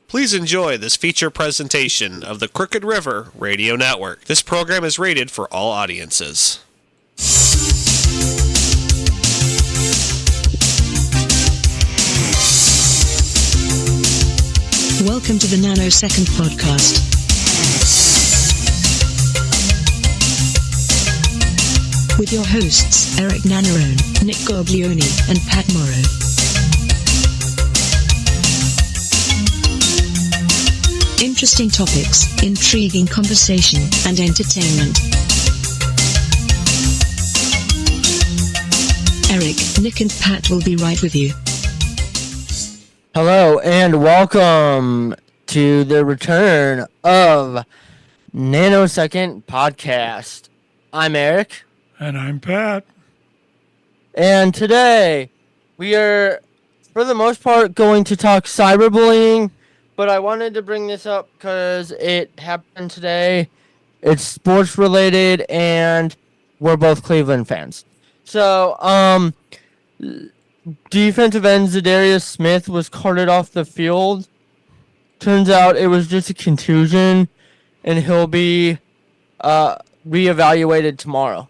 Please enjoy this feature presentation of the Crooked River Radio Network. This program is rated for all audiences. Welcome to the Nanosecond podcast. With your hosts, Erik Nannarone, Nick Goglioni, and Pat Morrow. Interesting topics, intriguing conversation, and entertainment. Erik, Nick, and Pat will be right with you. Hello and welcome to the return of Nanosecond Podcast. I'm Erik. And I'm Pat. And today we are, for the most part, going to talk cyberbullying, but I wanted to bring this up because it happened today. It's sports related and we're both Cleveland fans. So, defensive end Zadarius Smith was carted off the field. Turns out it was just a contusion, and he'll be reevaluated tomorrow.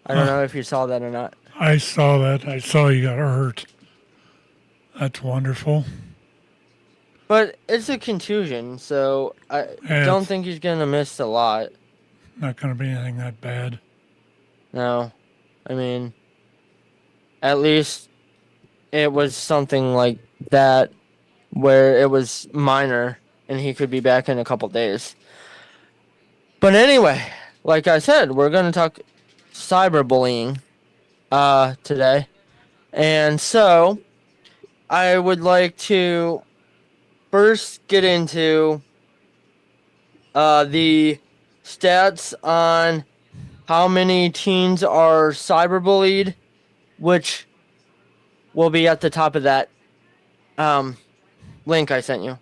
I don't know if you saw that or not. I saw that. I saw you got hurt. That's wonderful. But it's a contusion, so I don't think he's going to miss a lot. Not going to be anything that bad. No. I mean, at least it was something like that where it was minor and he could be back in a couple days. But anyway, like I said, we're going to talk cyberbullying today. And so I would like to first get into the stats on how many teens are cyberbullied, which will be at the top of that link I sent you.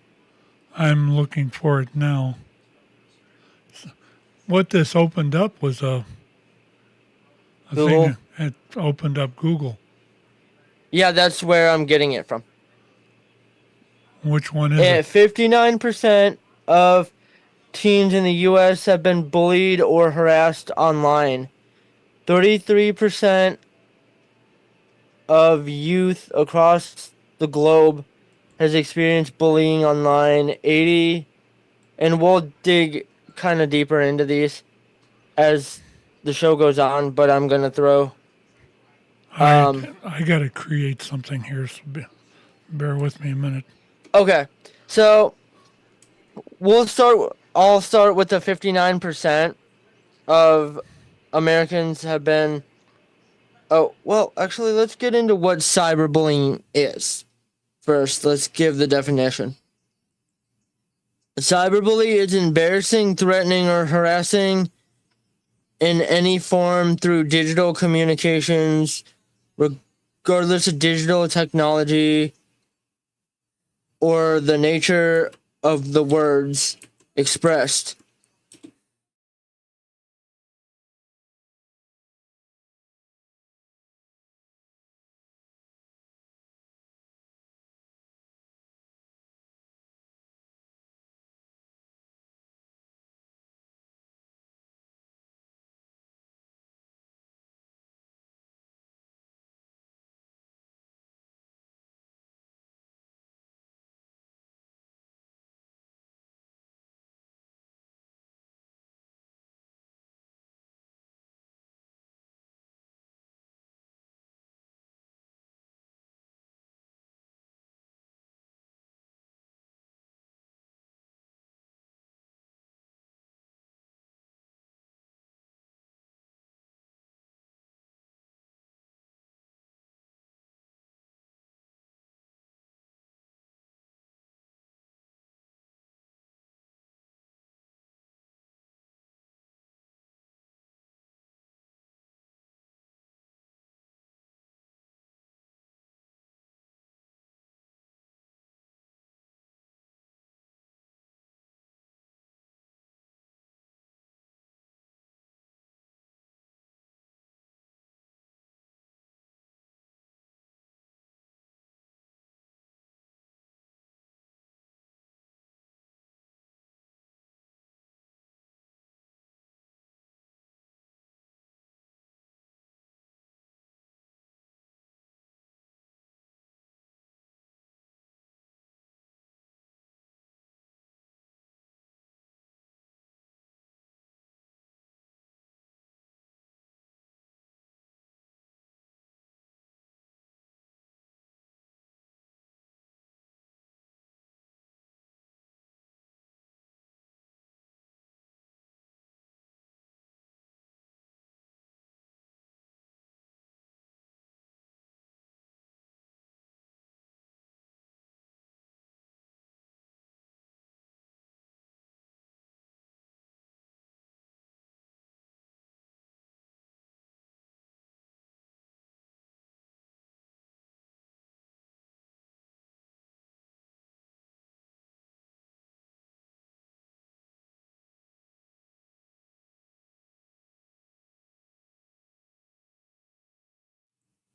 I'm looking for it now. What this opened up was a Google? thing. It opened up Google. Yeah, that's where I'm getting it from. Which one is it? 59% of teens in the U.S. have been bullied or harassed online. 33% of youth across the globe has experienced bullying online. 80, and we'll dig kind of deeper into these as the show goes on, but I'm going to throw... I got to create something here, so bear with me a minute. Okay, so I'll start with the 59% of Americans have been... Oh, well, actually, let's get into what cyberbullying is. First, let's give the definition. Cyberbully is embarrassing, threatening, or harassing in any form through digital communications, regardless of digital technology or the nature of the words expressed.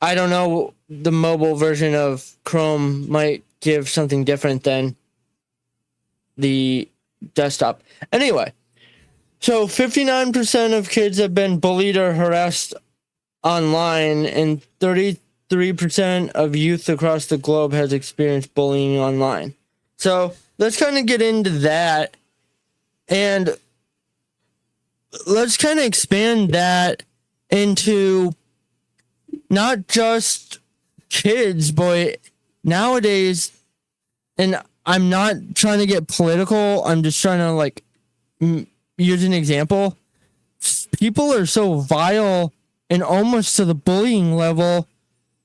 I don't know. The mobile version of Chrome might give something different than the desktop. Anyway, so 59% of kids have been bullied or harassed online, and 33% of youth across the globe has experienced bullying online. So let's kind of get into that, and let's kind of expand that into not just kids, but nowadays, and I'm not trying to get political, I'm just trying to like use an example. People are so vile and almost to the bullying level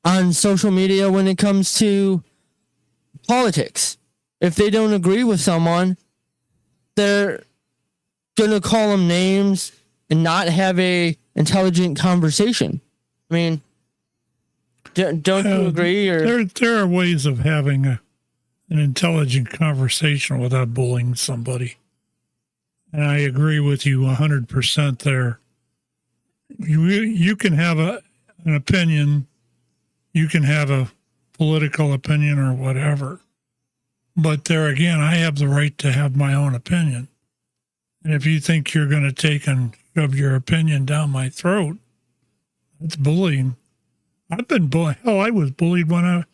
on social media when it comes to politics. If they don't agree with someone, they're going to call them names and not have a intelligent conversation. I mean, don't you agree? Or there are ways of having an intelligent conversation without bullying somebody. And I agree with you 100% there. You can have an opinion, you can have a political opinion or whatever. But there again, I have the right to have my own opinion. And if you think you're going to take and shove your opinion down my throat, that's bullying. I've been bullied. Hell, I was bullied when I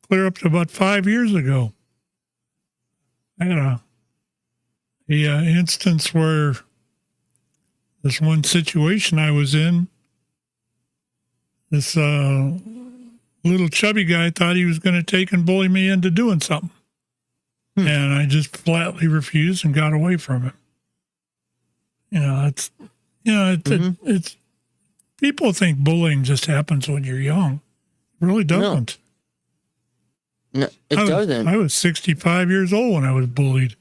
clear up to about 5 years ago. I had a instance where this one situation I was in, this little chubby guy thought he was going to take and bully me into doing something. And I just flatly refused and got away from him. It's people think bullying just happens when you're young. It really doesn't. No, it doesn't. I was 65 years old when I was bullied.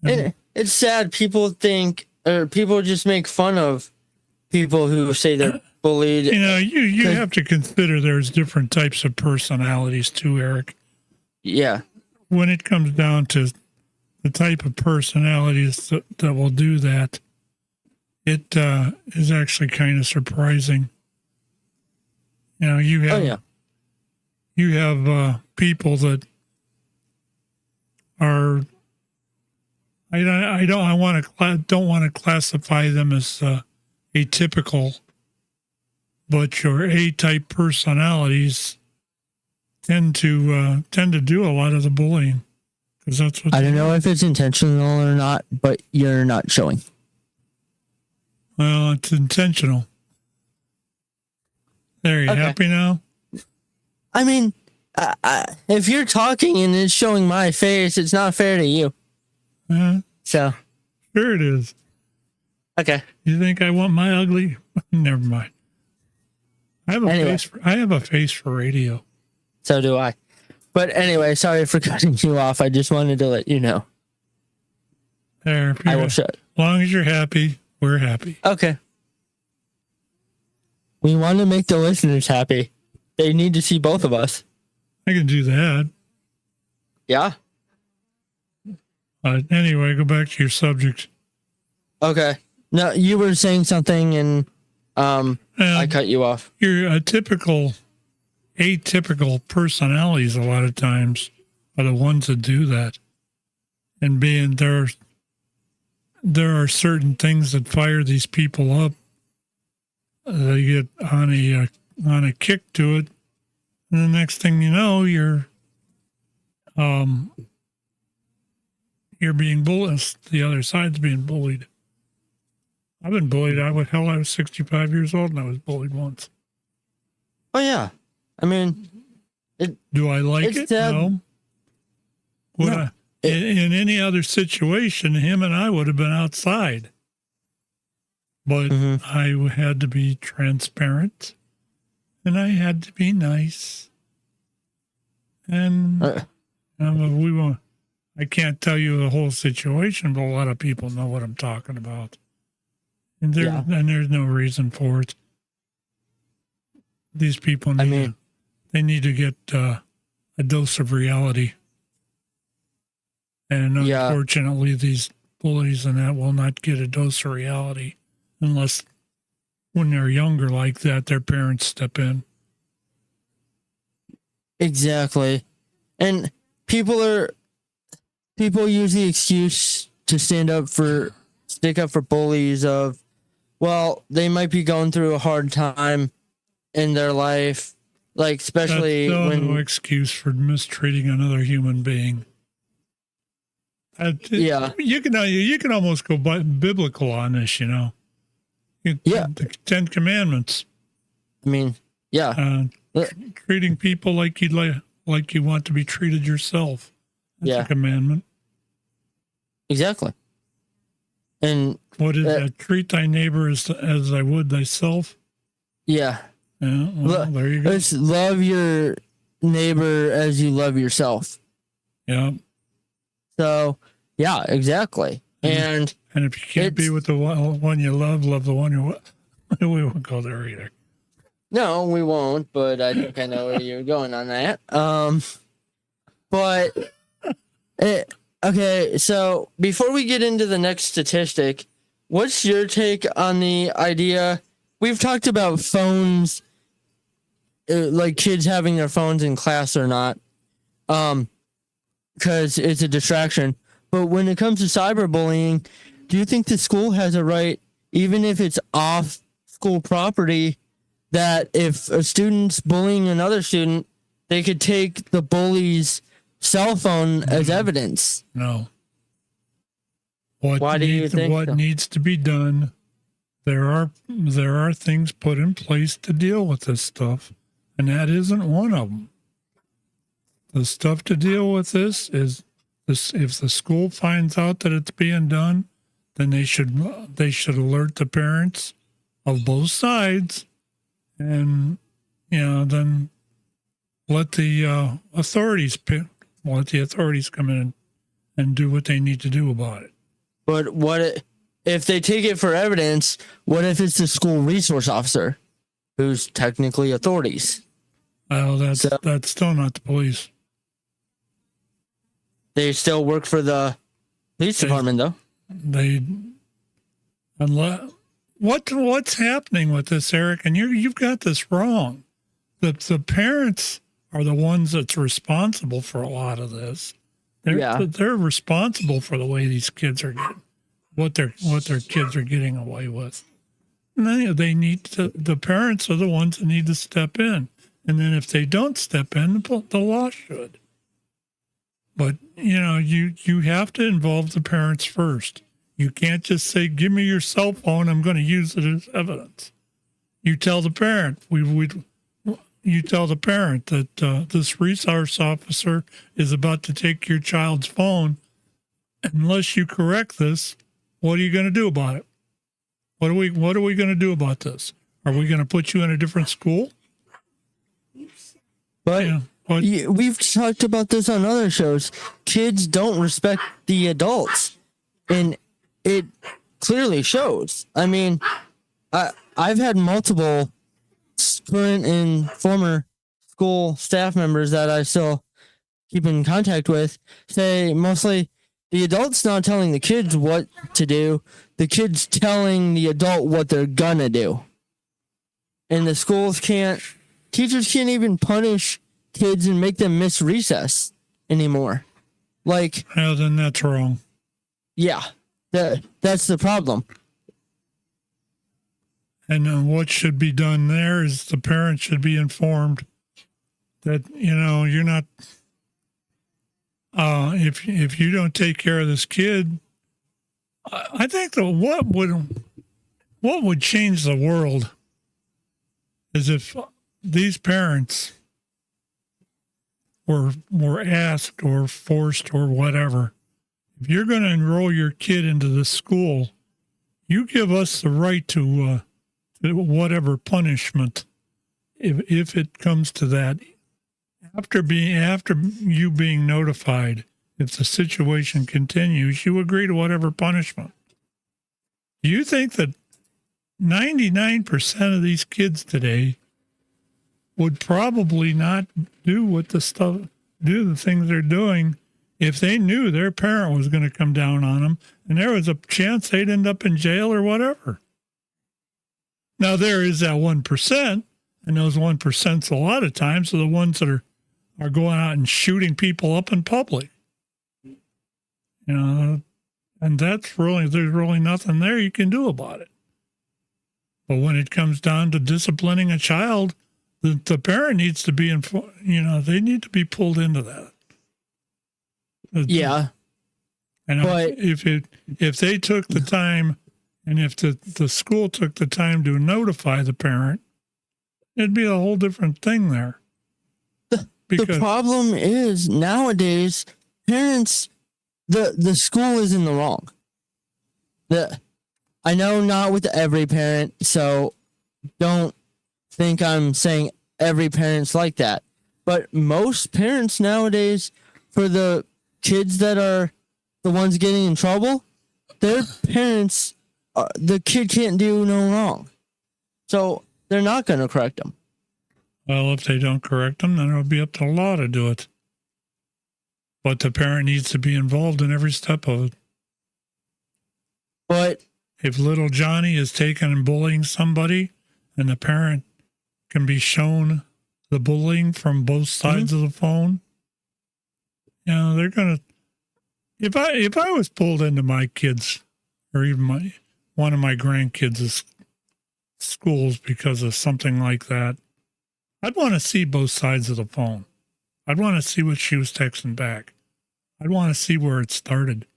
It's sad. People think, or people just make fun of people who say they're bullied. You have to consider there's different types of personalities too, Eric. Yeah. When it comes down to the type of personalities that will do that, it is actually kind of surprising. You have people that are I don't want to classify them as atypical, but your A-type personalities tend to do a lot of the bullying, because that's what I don't know if it's intentional or not, but you're not showing. Well, it's intentional. There, you happy now? I mean, if you're talking and it's showing my face, it's not fair to you. So. Sure it is. Okay. You think I want my ugly? Never mind. I have a face for radio. So do I. But anyway, sorry for cutting you off. I just wanted to let you know. There. I will shut. As long as you're happy, we're happy. Okay. We want to make the listeners happy. They need to see both of us. I can do that. Yeah. Anyway, go back to your subject. Okay. No, you were saying something and I cut you off. Your atypical personalities a lot of times are the ones that do that. And being there are certain things that fire these people up. They get on a kick to it, and the next thing you know, you're being bullied. The other side's being bullied. I've been bullied. I was 65 years old and I was bullied once. Oh yeah, I mean, do I like it? No. In any other situation, him and I would have been outside. But I had to be transparent, and I had to be nice. And I can't tell you the whole situation, but a lot of people know what I'm talking about. And there's no reason for it. These people need to get a dose of reality. And unfortunately, these bullies and that will not get a dose of reality unless when they're younger like that, their parents step in. Exactly. And people use the excuse to stick up for bullies of, well, they might be going through a hard time in their life, like especially That's when no excuse for mistreating another human being. Yeah. You can almost go biblical on this, you know. Yeah. The Ten Commandments. I mean, yeah. Treating people like you want to be treated yourself. That's Yeah. a commandment. Exactly. And What is that? Treat thy neighbor as I would thyself. yeah. Yeah, well, there you go. Let's love your neighbor as you love yourself. Yeah. So, yeah, exactly. And if you can't be with the one you love the one you we won't go there either. no, we won't, but I think I know where you're going on that. Okay, so before we get into the next statistic, what's your take on the idea? We've talked about phones, like kids having their phones in class or not, because it's a distraction. But when it comes to cyberbullying, do you think the school has a right, even if it's off school property, that if a student's bullying another student, they could take the bully's cell phone as evidence? No. Why do you think what so? needs to be done? There are things put in place to deal with this stuff, and that isn't one of them. The stuff to deal with this is this: if the school finds out that it's being done, then they should alert the parents of both sides, and then let the authorities come in and do what they need to do about it. But if they take it for evidence? What if it's the school resource officer, who's technically authorities? Well, that's still not the police. They still work for the police department, though. What's happening with this, Eric? And you've got this wrong. The parents are the ones that's responsible for a lot of this. They're responsible for the way these kids are getting what their kids are getting away with. And they need to. The parents are the ones that need to step in. And then if they don't step in, the law should. But you have to involve the parents first. You can't just say, "Give me your cell phone. I'm going to use it as evidence." You tell the parent. You tell the parent that this resource officer is about to take your child's phone. Unless you correct this, what are you going to do about it? What are we going to do about this? Are we going to put you in a different school? But we've talked about this on other shows. Kids don't respect the adults, and it clearly shows. I mean, I've had multiple current and former school staff members that I still keep in contact with say mostly the adult's not telling the kids what to do. The kid's telling the adult what they're gonna do. And the teachers can't even punish kids and make them miss recess anymore. Like, well, then that's wrong. Yeah, that's the problem. And what should be done there is the parents should be informed that, you're not, if you don't take care of this kid, I think that what would change the world is if these parents were asked or forced or whatever, if you're going to enroll your kid into this school, you give us the right to whatever punishment, if it comes to that, after you being notified, if the situation continues, you agree to whatever punishment. Do you think that 99% of these kids today would probably not do the things they're doing if they knew their parent was going to come down on them and there was a chance they'd end up in jail or whatever? Now, there is that 1%, and those 1% a lot of times are the ones that are are going out and shooting people up in public. You know, and there's really nothing there you can do about it. But when it comes down to disciplining a child, the parent needs to be they need to be pulled into that. Yeah. And But- if they took the time, and if the school took the time to notify the parent, it'd be a whole different thing there. The problem is nowadays, parents, the school is in the wrong. I know not with every parent, so don't think I'm saying every parent's like that. But most parents nowadays, for the kids that are the ones getting in trouble, their parents, the kid can't do no wrong. So they're not going to correct them. Well, if they don't correct them, then it'll be up to the law to do it. But the parent needs to be involved in every step of it. But If little Johnny is taking and bullying somebody, and the parent can be shown the bullying from both sides of the phone, they're gonna. If I was pulled into my kids, or even one of my grandkids' schools because of something like that, I'd want to see both sides of the phone. I'd want to see what she was texting back. I'd want to see where it started.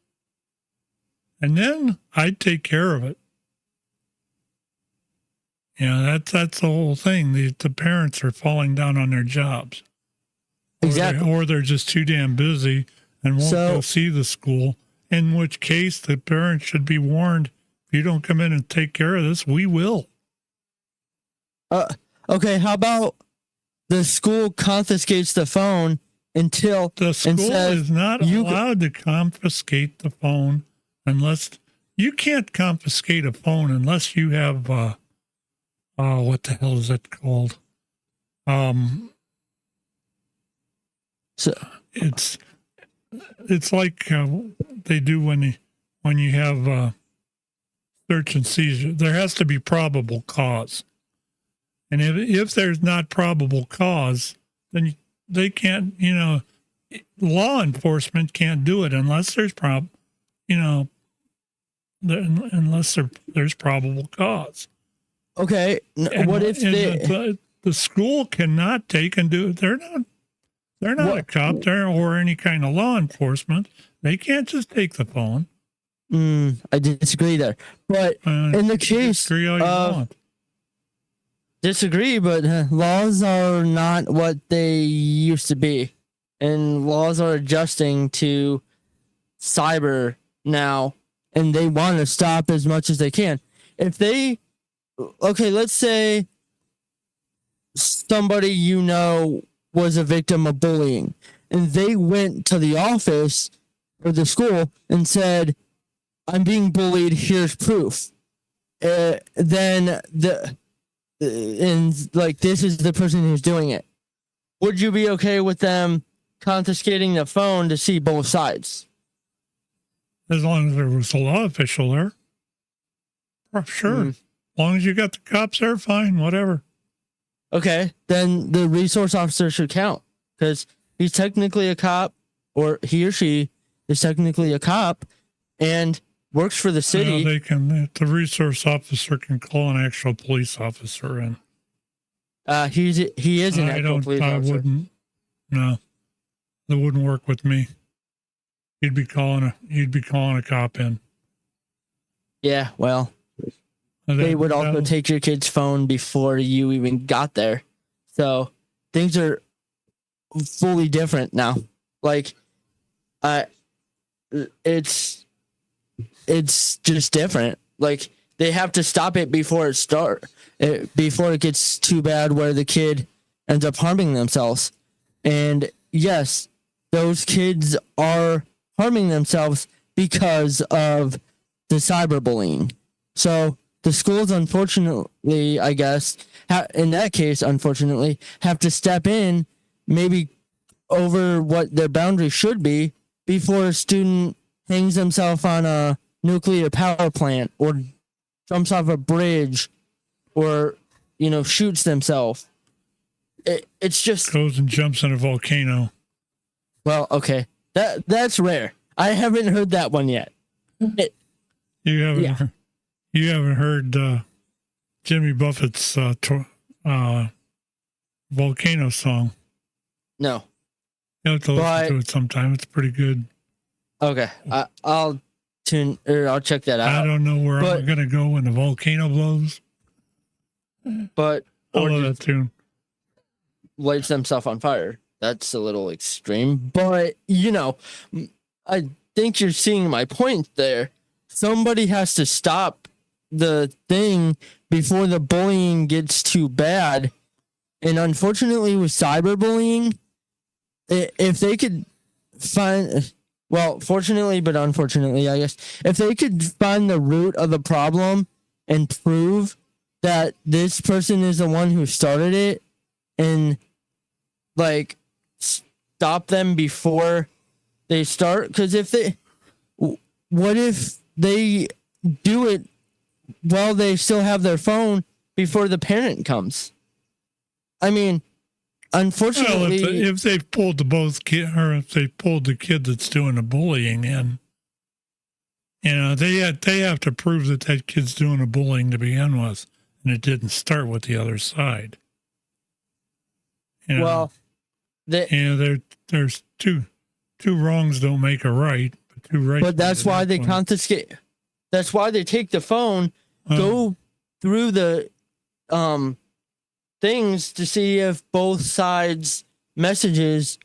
And then I'd take care of it. That's the whole thing. The parents are falling down on their jobs. exactly. Or they're just too damn busy and won't go see the school, in which case the parents should be warned, if you don't come in and take care of this, we will. Okay, how about the school confiscates the phone until The school is not allowed to confiscate the phone unless you can't confiscate a phone unless you have what the hell is that called? So It's like they do when you have search and seizure. There has to be probable cause, and if there's not probable cause, then they can't. Law enforcement can't do it unless there's unless there's probable cause. okay, what if the school cannot take and do it? They're not a cop there or any kind of law enforcement. They can't just take the phone. I disagree there. But in the case Disagree all you want. disagree, but laws are not what they used to be. And laws are adjusting to cyber now, and they want to stop as much as they can. If they, okay, let's say somebody was a victim of bullying, and they went to the office or the school and said, I'm being bullied, here's proof. Then this is the person who's doing it. Would you be okay with them confiscating the phone to see both sides? As long as there was a law official there. Sure. As long as you got the cops there, fine, whatever. Okay, then the resource officer should count because he's technically a cop, or he or she is technically a cop and works for the city. The resource officer can call an actual police officer in. He is an actual police officer. No, that wouldn't work with me. You'd be calling a cop in. Yeah, well, they would also take your kid's phone before you even got there. So things are fully different now. Like, it's just different. Like, they have to stop it before before it gets too bad where the kid ends up harming themselves. And yes, those kids are harming themselves because of the cyberbullying. So the schools, unfortunately, I guess, in that case, unfortunately, have to step in maybe over what their boundary should be before a student hangs himself on a nuclear power plant or jumps off a bridge or, shoots themselves. it's just Goes and jumps in a volcano. well, okay. That's rare. I haven't heard that one yet. You haven't. Yeah. You haven't heard Jimmy Buffett's volcano song. No. You have to listen to it sometime. It's pretty good. Okay. I'll check that out. I don't know where I'm going to go when the volcano blows. But I or love that just tune. lights themselves on fire. That's a little extreme, but I think you're seeing my point there. Somebody has to stop the thing before the bullying gets too bad. And unfortunately with cyberbullying, if they could find, well, fortunately, but unfortunately, I guess, if they could find the root of the problem and prove that this person is the one who started it and like stop them before they start. Because what if they do it while they still have their phone before the parent comes? I mean, unfortunately, well, if they've pulled if they pulled the kid that's doing the bullying in, they have to prove that kid's doing the bullying to begin with, and it didn't start with the other side. Well, there's two wrongs don't make a right, but two rights. But that's why they confiscate. That's why they take the phone, go through the things to see if both sides' messages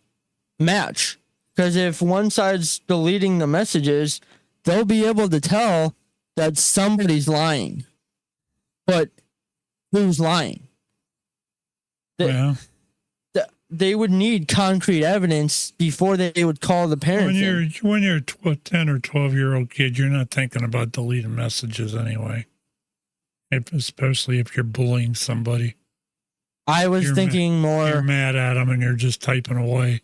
match. Because if one side's deleting the messages, they'll be able to tell that somebody's lying. But who's lying? They would need concrete evidence before they would call the parents. When you're a 10 or 12-year-old kid, you're not thinking about deleting messages anyway, especially if you're bullying somebody. I was thinking more. You're mad at them and you're just typing away.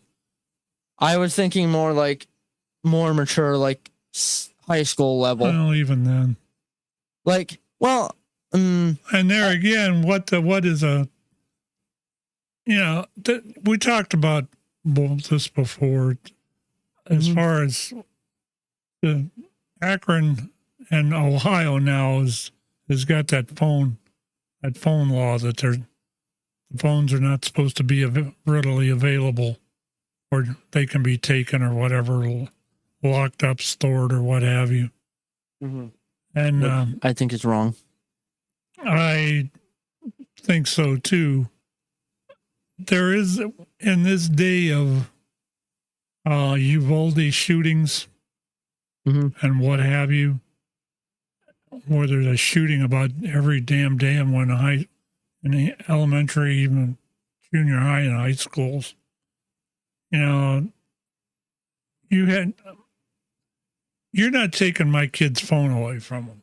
I was thinking more like more mature, like high school level. Well, even then. Like, well. And there again, what is a. We talked about this before. As far as the Akron and Ohio now has got that phone law that the phones are not supposed to be readily available, or they can be taken or whatever, locked up, stored, or what have you. Mm-hmm. And I think it's wrong. I think so too. There is, in this day of Uvalde shootings and what have you, where there's a shooting about every damn day in the elementary, even junior high and high schools. You're not taking my kid's phone away from them.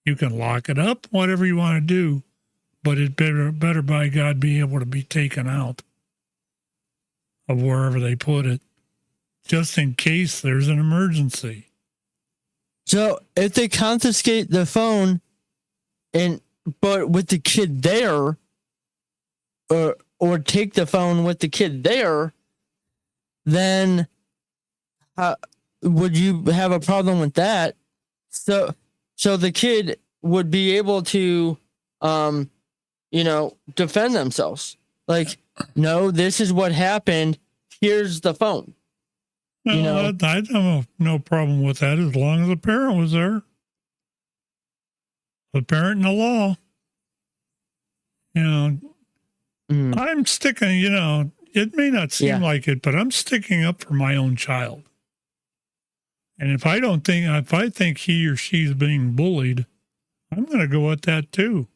You can lock it up, whatever you want to do, but it better by God be able to be taken out of wherever they put it, just in case there's an emergency. So if they confiscate the phone, but with the kid there, or take the phone with the kid there, then would you have a problem with that? So the kid would be able to, defend themselves. Like, no, this is what happened. Here's the phone. Well, I have no problem with that as long as the parent was there. The parent and the law. I'm sticking, it may not seem like it, but I'm sticking up for my own child. And if I think he or she's being bullied, I'm going to go at that too.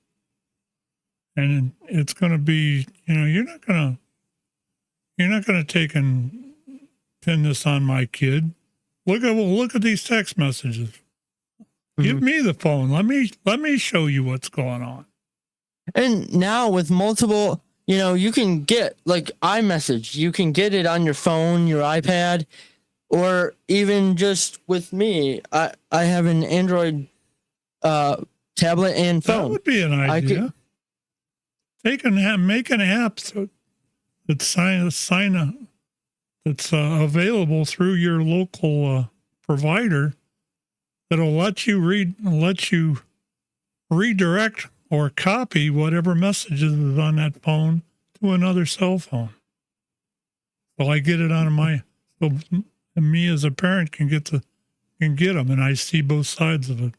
And it's going to be, you're not going to take and pin this on my kid. Look at these text messages. Give me the phone. Let me show you what's going on. And now with multiple, you can get like iMessage. You can get it on your phone, your iPad, or even just with me. I have an Android tablet and phone. That would be an idea. Make an app that's available through your local provider that'll let you redirect or copy whatever messages is on that phone to another cell phone. So I get it on so me as a parent can get them, and I see both sides of it.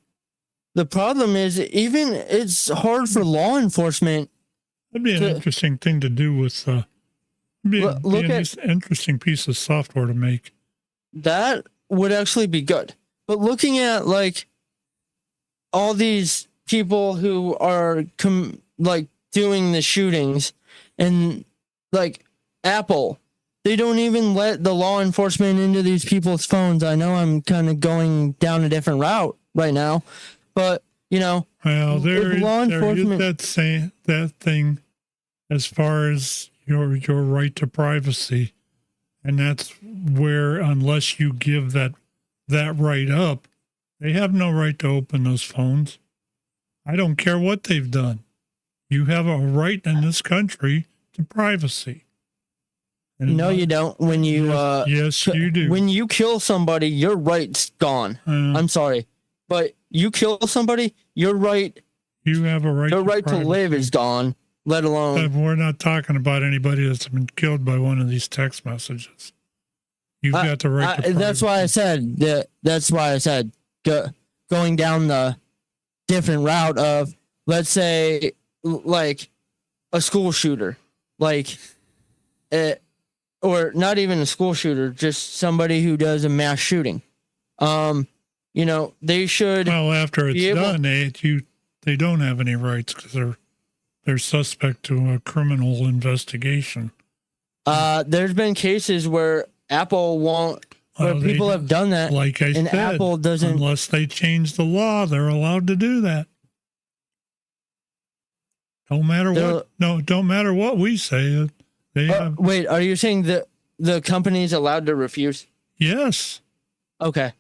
The problem is, even it's hard for law enforcement. That'd be an interesting thing to do with. Interesting piece of software to make. That would actually be good. But looking at like all these people who are doing the shootings, and like Apple, they don't even let the law enforcement into these people's phones. I know I'm kind of going down a different route right now, but well, there is that thing as far as your right to privacy, and that's where, unless you give that right up, they have no right to open those phones. I don't care what they've done. You have a right in this country to privacy. And no, you don't. When you yes, you do. When you kill somebody, your right's gone. I'm sorry, but you kill somebody, your right. You have a right. Your right to live is gone. Let alone. We're not talking about anybody that's been killed by one of these text messages. You've got the right to privacy. That's why I said that. That's why I said going down the different route of, let's say, like a school shooter, or not even a school shooter, just somebody who does a mass shooting. They should. Well, after it's done, they don't have any rights because they're suspect to a criminal investigation. There's been cases where Apple won't, people have done that. Like I said, Apple doesn't. Unless they change the law, they're allowed to do that. Don't matter what we say. Wait, are you saying that the company's allowed to refuse? Yes. Okay.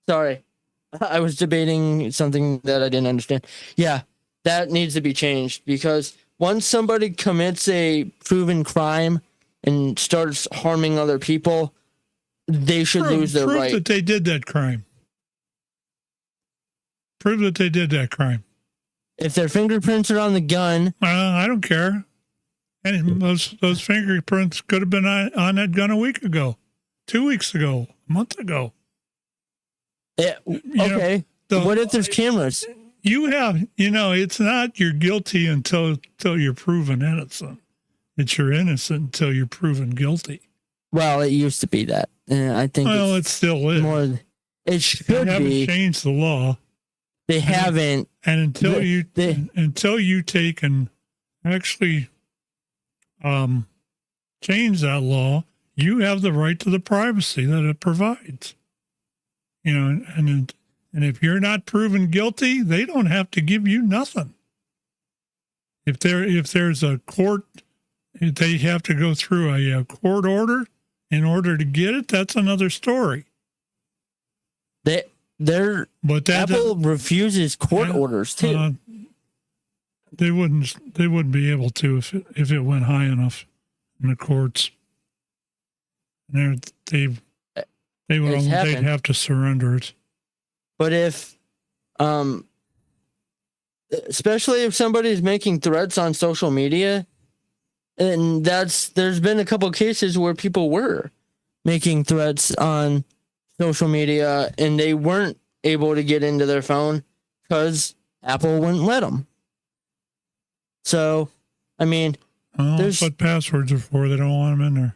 Sorry. I was debating something that I didn't understand. Yeah, that needs to be changed, because once somebody commits a proven crime and starts harming other people, they should lose their right. Prove that they did that crime. Prove that they did that crime. If their fingerprints are on the gun, I don't care. And those fingerprints could have been on that gun a week ago, 2 weeks ago, a month ago. Okay. What if there's cameras? You have, it's not you're guilty until you're proven innocent. It's you're innocent until you're proven guilty. Well, it used to be that. I think. Well, it still is. It should be. They haven't be. Changed the law. They haven't. And until you take and actually change that law, you have the right to the privacy that it provides. And if you're not proven guilty, they don't have to give you nothing. If there's a court, they have to go through a court order in order to get it. That's another story. Apple refuses court orders too. They wouldn't be able to if it went high enough in the courts. And they'd have to surrender it. But if, especially if somebody's making threats on social media, and there's been a couple cases where people were making threats on social media and they weren't able to get into their phone because Apple wouldn't let them. So, I mean, that's what passwords are for. They don't want them in there.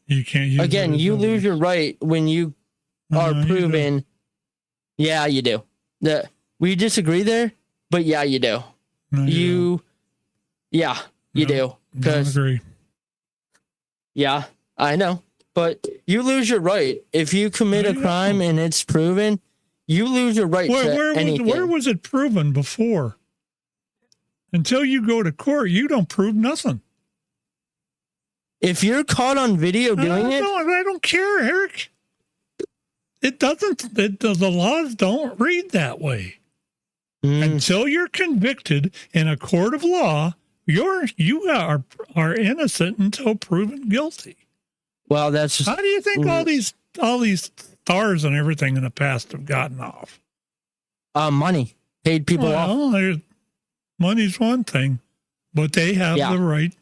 You can't use again, you lose your right when you are proven. Yeah, you do. We disagree there, but yeah, you do. No, you do. Because agree. Yeah, I know. But you lose your right. If you commit a crime and it's proven, you lose your right to anything. Where was it proven before? Until you go to court, you don't prove nothing. If you're caught on video doing it... I don't care, Eric. It doesn't... the laws don't read that way. Until you're convicted in a court of law, You are innocent until proven guilty. Well, that's just How do you think all these stars and everything in the past have gotten off? money paid people off. Well, money's one thing, but they have the right.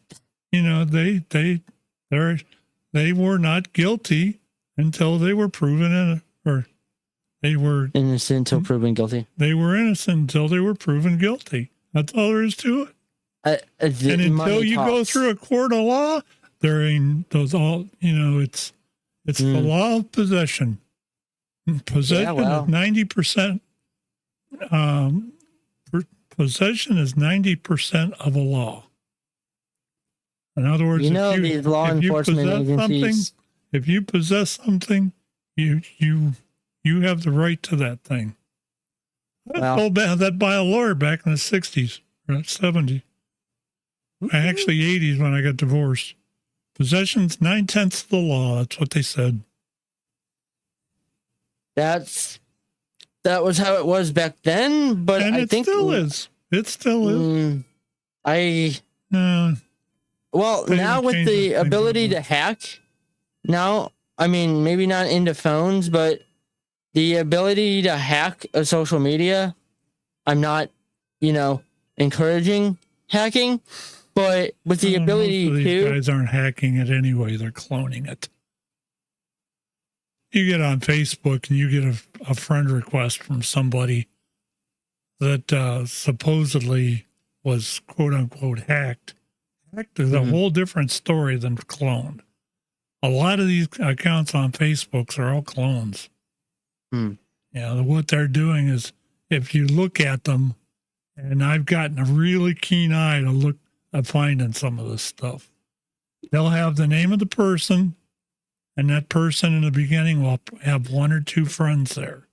You know, they were not guilty until they were proven or they were Innocent until proven guilty. They were innocent until they were proven guilty. That's all there is to it. And until you go through a court of law, there ain't those all. You know, it's the law of possession. Possession is 90%. Possession is 90% of a law. In other words, these law enforcement agencies. If you possess something, you have the right to that thing. I was told that by a lawyer back in the 60s or 70s. Actually, 80s when I got divorced. Possession's 9/10 of the law. That's what they said. That was how it was back then, but And I it think still is. It still is. Well, now with the ability to hack, now, I mean, maybe not into phones, but the ability to hack a social media, I'm not, encouraging hacking, but with the ability most of these guys aren't hacking it anyway. They're cloning it. You get on Facebook and you get a friend request from somebody that supposedly was quote unquote hacked. Hacked is a whole different story than cloned. A lot of these accounts on Facebook are all clones. What they're doing is, if you look at them, and I've gotten a really keen eye to look at finding some of this stuff. They'll have the name of the person, and that person in the beginning will have one or two friends there.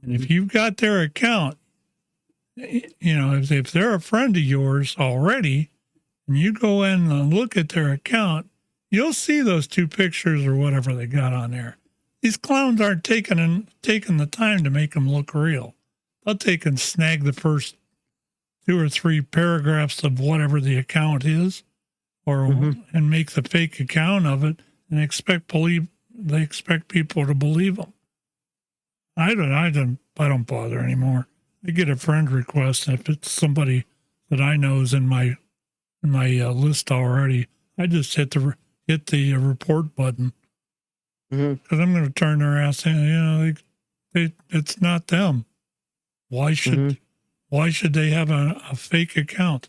And if you've got their account, if they're a friend of yours already, and you go in and look at their account, you'll see those two pictures or whatever they got on there. These clowns aren't taking the time to make them look real. They'll take and snag the first 2 or 3 paragraphs of whatever the account is, and make the fake account of it, and expect people to believe them. I don't bother anymore. I get a friend request, and if it's somebody that I know is in my list already, I just hit the report button, because I'm going to turn their ass in. It's not them. Why should they have a fake account?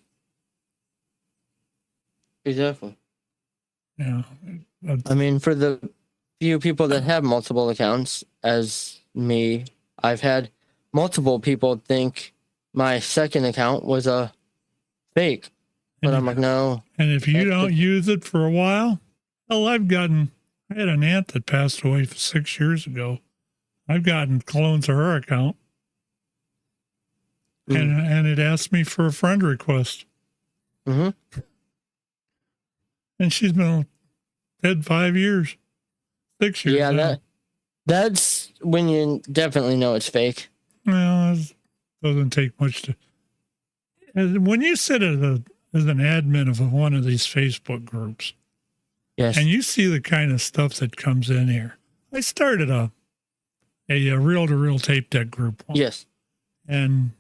Exactly. Yeah. I mean, for the few people that have multiple accounts, as me, I've had multiple people think my second account was a fake. But I'm like, no. And if you don't use it for a while, hell, I had an aunt that passed away 6 years ago. I've gotten clones of her account. And it asked me for a friend request. And she's been dead 5 years, 6 years. Yeah, now. that's when you definitely know it's fake. Well, it doesn't take much to. When you sit as an admin of one of these Facebook groups, yes, and you see the kind of stuff that comes in here. I started a reel-to-reel tape deck group once. Yes, and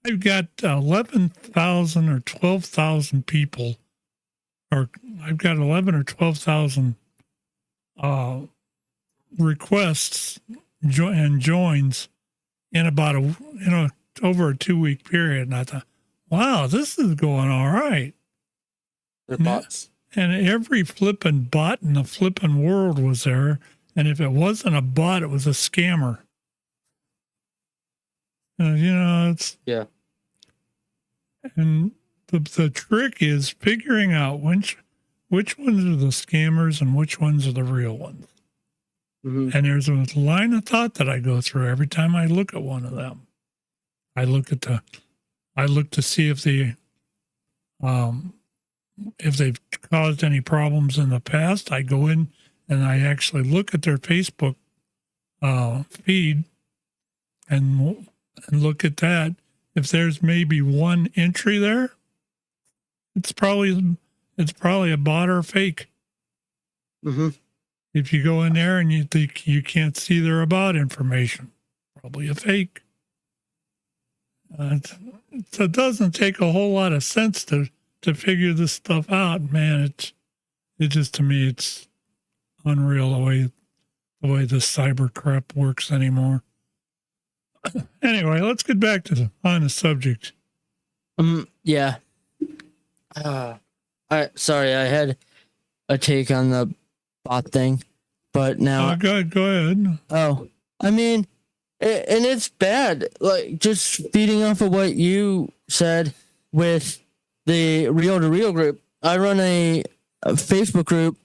I've got 11,000 or 12,000 people, or I've got 11 or 12,000 requests and joins in about over a 2-week period. And I thought, wow, this is going all right. they're bots. And every flipping bot in the flipping world was there. And if it wasn't a bot, it was a scammer. It's... Yeah. And the trick is figuring out which ones are the scammers and which ones are the real ones. And there's a line of thought that I go through every time I look at one of them. I look to see if they've caused any problems in the past. I go in and I actually look at their Facebook feed and look at that. If there's maybe one entry there, it's probably a bot or a fake. Mm-hmm. If you go in there and you think you can't see their about information, probably a fake. It doesn't take a whole lot of sense to figure this stuff out, man. It just, to me, it's unreal the way this cyber crap works anymore. Anyway, let's get back to the subject. Yeah. I had a take on the bot thing, but now Go ahead. Oh, I mean, and it's bad. Like, just feeding off of what you said with the Real to Real group. I run a Facebook group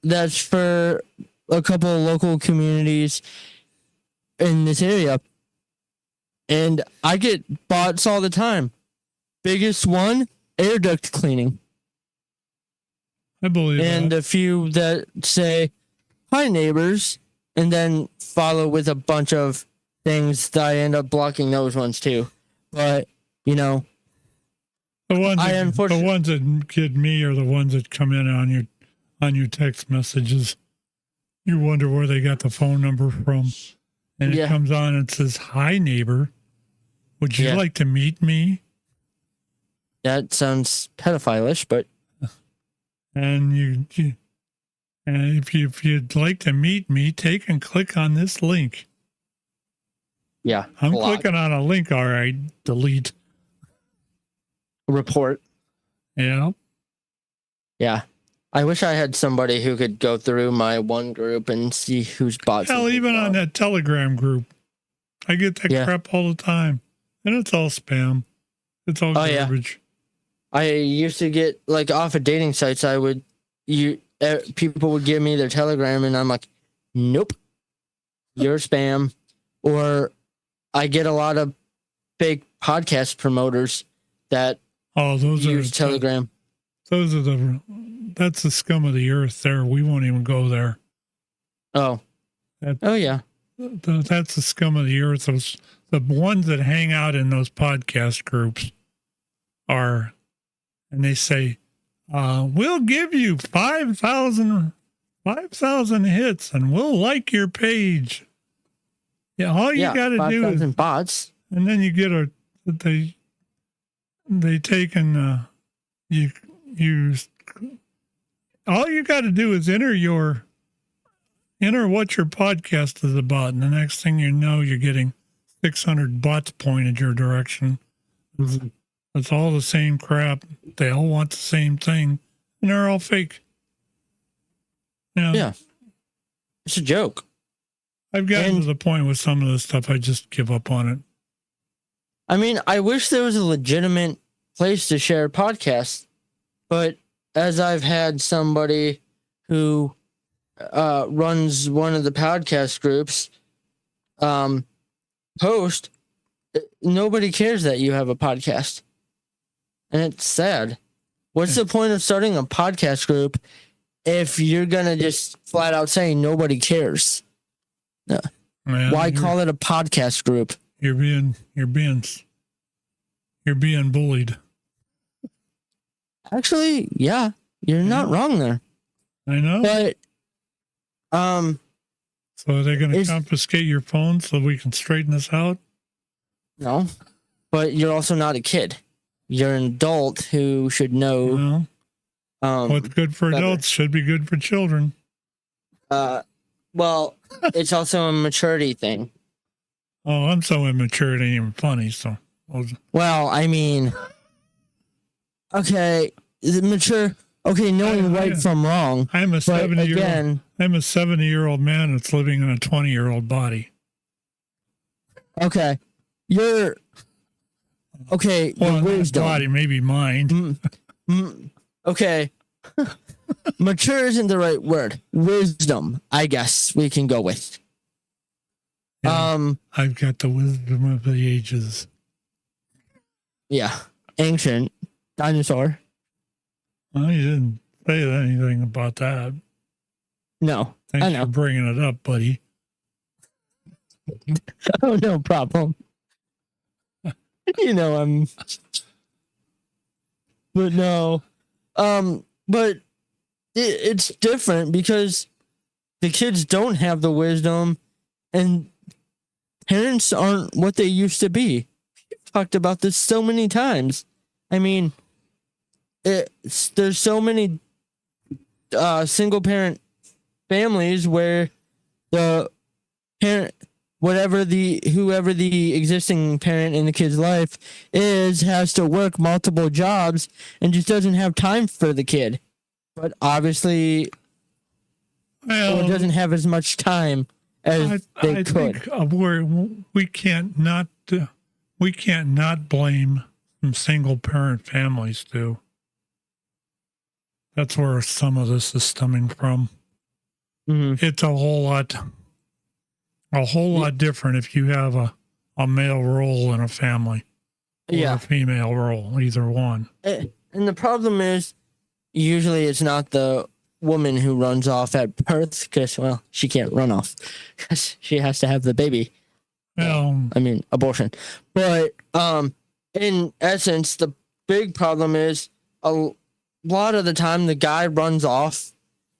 that's for a couple of local communities in this area, and I get bots all the time. Biggest one, air duct cleaning. I believe And that. a few that say, hi, neighbors, and then follow with a bunch of things that I end up blocking those ones too. But, The ones the ones that get me are the ones that come in on your text messages. You wonder where they got the phone number from. And it comes on and says, hi, neighbor. Would you like to meet me? That sounds pedophile-ish, but... And if you'd like to meet me, take and click on this link. Yeah. I'm clicking on a link. All right. Delete. Report. Yeah. Yeah. I wish I had somebody who could go through my one group and see who's bots. Hell, even on that Telegram group, I get that crap all the time. And it's all spam. It's all garbage. I used to get, like, off of dating sites, people would give me their Telegram, and I'm like, nope, you're spam. Or I get a lot of fake podcast promoters that use Telegram. That's the scum of the earth there. We won't even go there. Oh. Yeah. That's the scum of the earth. The ones that hang out in those podcast groups and they say, we'll give you 5,000 hits and we'll like your page. Yeah, all you got to do is bots. And then you get they take and all you got to do is enter what your podcast is about, and the next thing you know, you're getting 600 bots pointed your direction. Mm-hmm. It's all the same crap. They all want the same thing, and they're all fake. Yeah. It's a joke. I've gotten to the point with some of this stuff, I just give up on it. I mean, I wish there was a legitimate place to share podcasts, but as I've had somebody who runs one of the podcast groups post, nobody cares that you have a podcast. And it's sad. What's the point of starting a podcast group if you're going to just flat out say nobody cares? No. Man, why call it a podcast group? You're being bullied. Actually, yeah, you're not wrong there. I know. But so are they going to confiscate your phone so we can straighten this out? No. But you're also not a kid. You're an adult who should know. What's good for adults should be good for children. Well, it's also a maturity thing. Oh, I'm so immature it ain't even funny. So, well, I mean, okay, is it mature? Okay, knowing right from wrong. I'm a 70-year-old man that's living in a 20-year-old body. Okay, your wisdom. Body, maybe mind. Okay. Mature isn't the right word. Wisdom, I guess we can go with. Yeah, I've got the wisdom of the ages. Yeah. Ancient. Dinosaur. Well, you didn't say anything about that. No. Thanks I know. for bringing it up, buddy. Oh, no problem. You know, But no. But it's different because the kids don't have the wisdom and parents aren't what they used to be. We've talked about this so many times. I mean, there's so many single parent families where the parent, whoever the existing parent in the kid's life is, has to work multiple jobs and just doesn't have time for the kid. But obviously, it doesn't have as much time as they could. Think we can't not blame some single parent families too. That's where some of this is stemming from. Mm-hmm. It's a whole lot different if you have a male role in a family or a female role, either one. And the problem is, usually it's not the woman who runs off at birth because, well, she can't run off because she has to have the baby. I mean, abortion. But in essence, the big problem is a lot of the time the guy runs off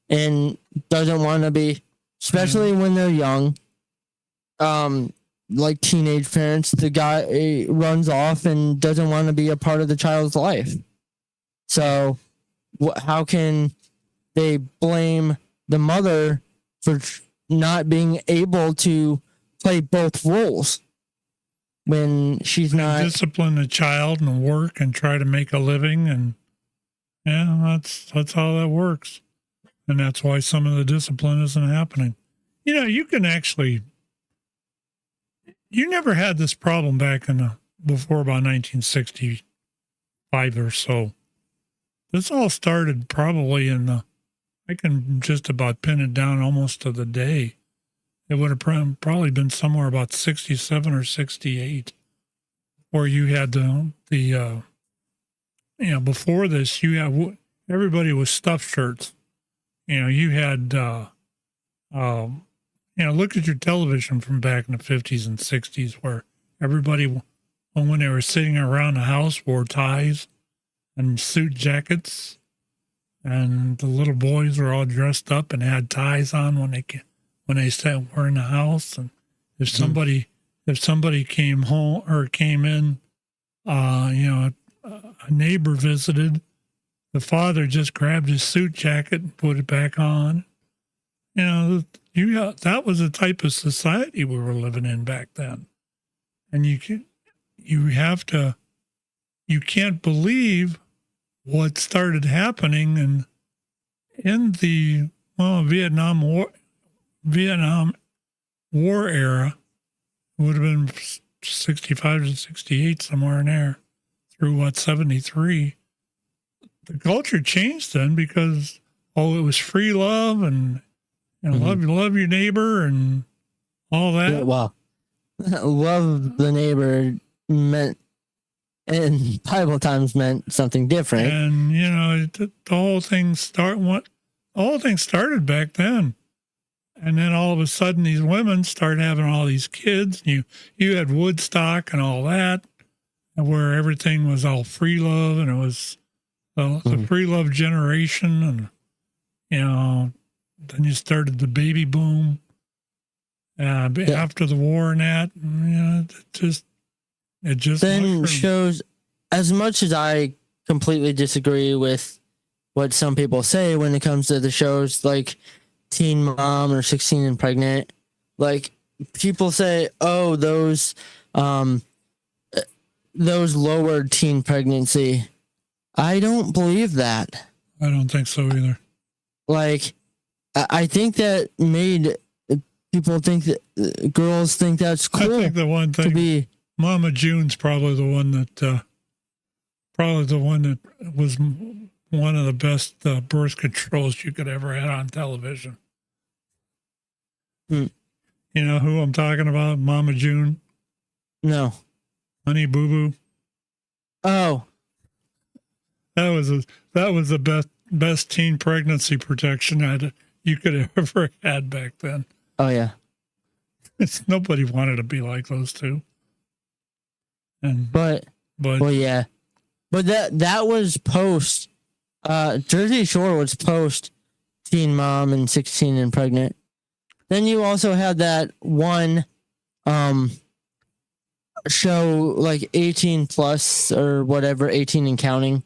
and doesn't want to be, especially when they're young. Like teenage parents, the guy runs off and doesn't want to be a part of the child's life. So how can they blame the mother for not being able to play both roles when she's not discipline the child and work and try to make a living? And that's how that works. And that's why some of the discipline isn't happening. You can actually, you never had this problem back before about 1965 or so. This all started probably I can just about pin it down almost to the day. It would have probably been somewhere about 67 or 68, where you had before this, everybody was stuffed shirts. You had, look at your television from back in the 50s and 60s, where everybody, when they were sitting around the house, wore ties and suit jackets, and the little boys were all dressed up and had ties on when they were in the house. And if somebody came home or came in, a neighbor visited, the father just grabbed his suit jacket and put it back on. That was the type of society we were living in back then. And you can't believe what started happening in the Vietnam War era. It would have been 65 to 68, somewhere in there, through 73. The culture changed then because it was free love and love your neighbor and all that. Yeah, well, love the neighbor meant, in Bible times, meant something different. And the whole thing started back then. And then all of a sudden, these women started having all these kids. You had Woodstock and all that, where everything was all free love, and it was the free love generation. And then you started the baby boom after the war and that. And, it just then shows, as much as I completely disagree with what some people say when it comes to the shows like Teen Mom or 16 and Pregnant, like people say, oh, those lowered teen pregnancy. I don't believe that. I don't think so either. Like, I think that made people think that girls think that's cool. I think the one thing to be. Mama June's probably the one that was one of the best birth controls you could ever have on television. You know who I'm talking about? Mama June? No. Honey Boo Boo? Oh. That was the best teen pregnancy protection you could have ever had back then. Oh, yeah. Nobody wanted to be like those two. But yeah. But that was post. Jersey Shore was post Teen Mom and 16 and Pregnant. Then you also had that one show like 18 plus or whatever, 18 and counting,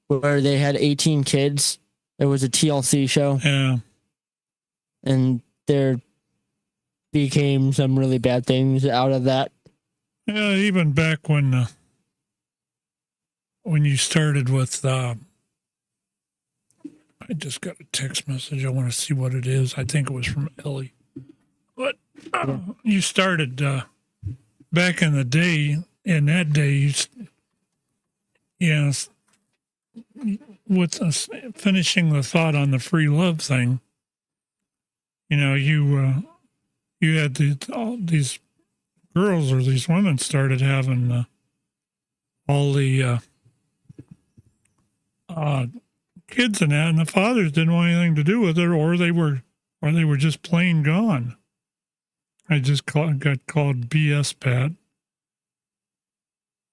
where they had 18 kids. It was a TLC show. Yeah. And there became some really bad things out of that. Yeah, even back when you started with, I just got a text message. I want to see what it is. I think it was from Ellie. But you started back in the day. In that day, with us finishing the thought on the free love thing. You had all these girls or these women started having all the kids and that, and the fathers didn't want anything to do with it, or they were just plain gone. I just got called BS, Pat.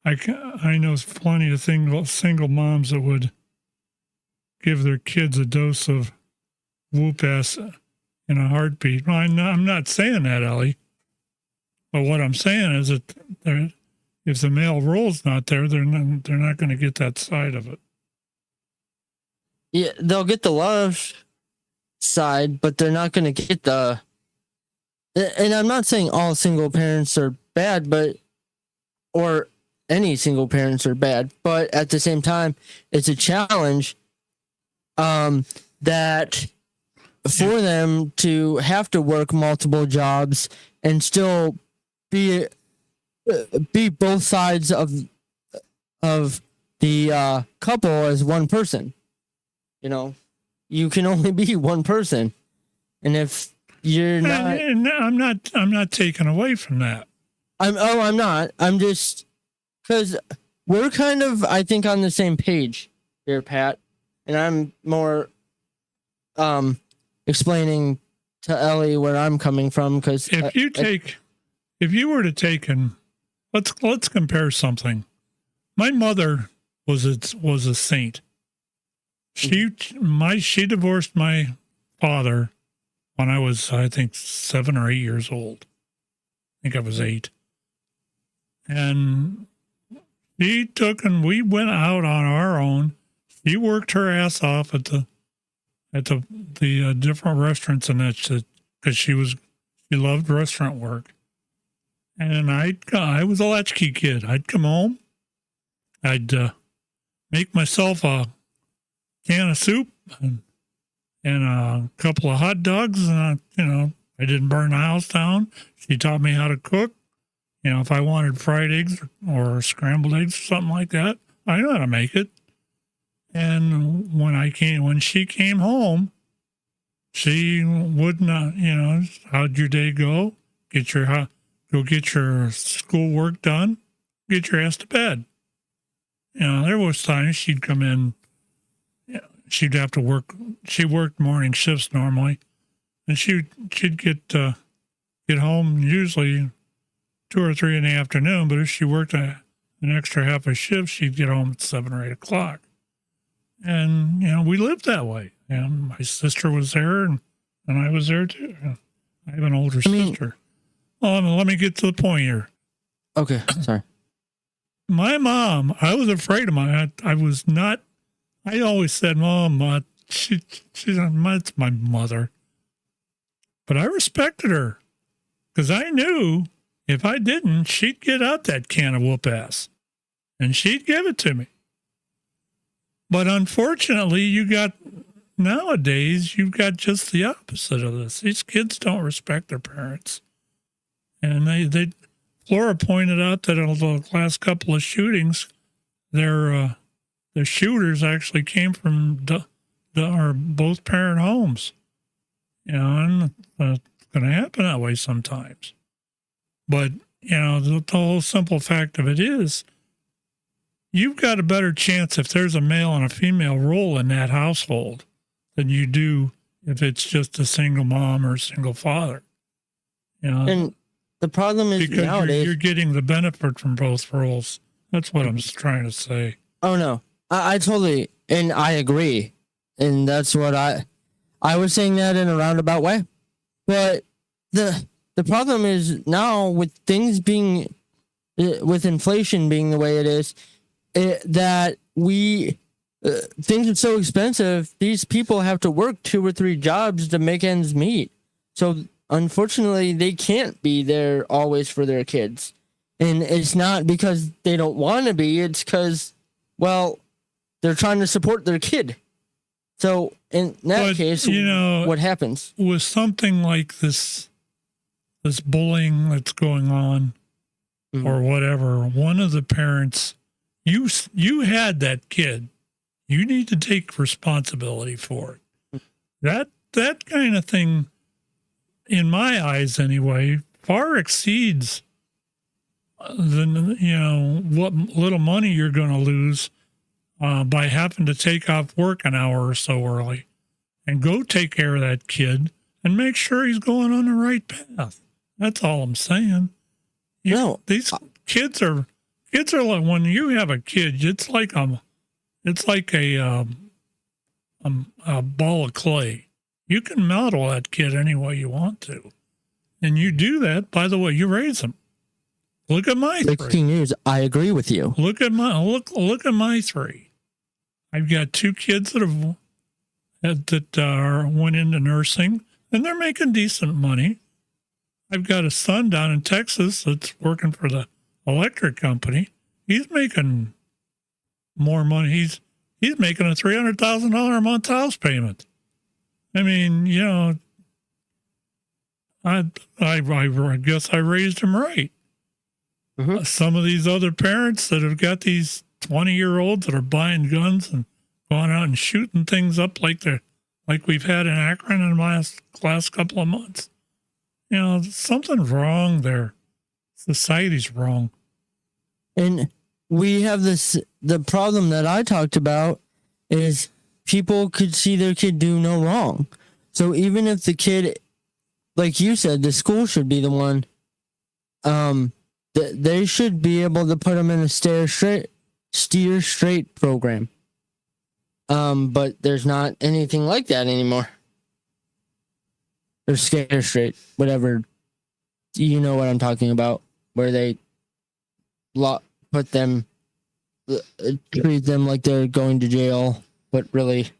I know plenty of single moms that would give their kids a dose of whoop ass in a heartbeat. Well, I'm not saying that, Ellie. But what I'm saying is that if the male role's not there, they're not going to get that side of it. Yeah, they'll get the love side, but they're not going to get the. And I'm not saying all single parents are bad, or any single parents are bad, but at the same time, it's a challenge that for them to have to work multiple jobs and still be both sides of the couple as one person. You can only be one person, and if you're not, and I'm not taking away from that. I'm not. I'm just because we're kind of, I think, on the same page here, Pat, and I'm more explaining to Ellie where I'm coming from. Because if you were to take and let's compare something. My mother was a saint. She divorced my father when I was, I think, 7 or 8 years old. I think I was 8. And we went out on our own. She worked her ass off at the different restaurants and that, because she loved restaurant work. And I was a latchkey kid. I'd come home. I'd make myself a can of soup and a couple of hot dogs. And I didn't burn the house down. She taught me how to cook. If I wanted fried eggs or scrambled eggs or something like that, I knew how to make it. And when she came home, she would not, how'd your day go? Go get your schoolwork done. Get your ass to bed. There was times she'd come in. She'd have to work. She worked morning shifts normally, and she'd get home usually 2 or 3 in the afternoon. But if she worked an extra half a shift, she'd get home at 7 or 8 o'clock. And we lived that way. And my sister was there, and I was there too. I have an older sister. Well, let me get to the point here. Okay, sorry. My mom, I was afraid of I was not. I always said, "Mom, she's my mother," but I respected her because I knew if I didn't, she'd get out that can of whoop ass, and she'd give it to me. But unfortunately, nowadays you've got just the opposite of this. These kids don't respect their parents, and Flora pointed out that in the last couple of shootings, their shooters actually came from both parent homes. And it's going to happen that way sometimes. But the whole simple fact of it is, you've got a better chance if there's a male and a female role in that household than you do if it's just a single mom or a single father. And the problem is because nowadays you're getting the benefit from both roles. That's what I'm trying to say. Oh no, I totally and I agree, and that's what I was saying that in a roundabout way. But the problem is now with things being with inflation being the way it is, that we things are so expensive. These people have to work 2 or 3 jobs to make ends meet. So unfortunately, they can't be there always for their kids, and it's not because they don't want to be. It's because, well, they're trying to support their kid. So in that case, what happens with something like this bullying that's going on, or whatever? One of the parents, you had that kid. You need to take responsibility for it. That kind of thing, in my eyes anyway, far exceeds what little money you're going to lose by having to take off work an hour or so early and go take care of that kid and make sure he's going on the right path. That's all I'm saying. These kids are like, when you have a kid, it's like a ball of clay. You can model that kid any way you want to, and you do that by the way you raise them. Look at my 16 years. I agree with you. Look at my 3. I've got 2 kids that went into nursing, and they're making decent money. I've got a son down in Texas that's working for the electric company. He's making more money. He's making a $300,000 a month house payment. I mean, I guess I raised him right. Mm-hmm. Some of these other parents that have got these 20-year-olds that are buying guns and going out and shooting things up like we've had in Akron in the last couple of months. Something's wrong there. Society's wrong. And we have the problem that I talked about is people could see their kid do no wrong. So even if the kid, like you said, the school should be the one, they should be able to put them in a steer straight program. But there's not anything like that anymore. Or scare straight, whatever. You know what I'm talking about, where they put them, treat them like they're going to jail, but really,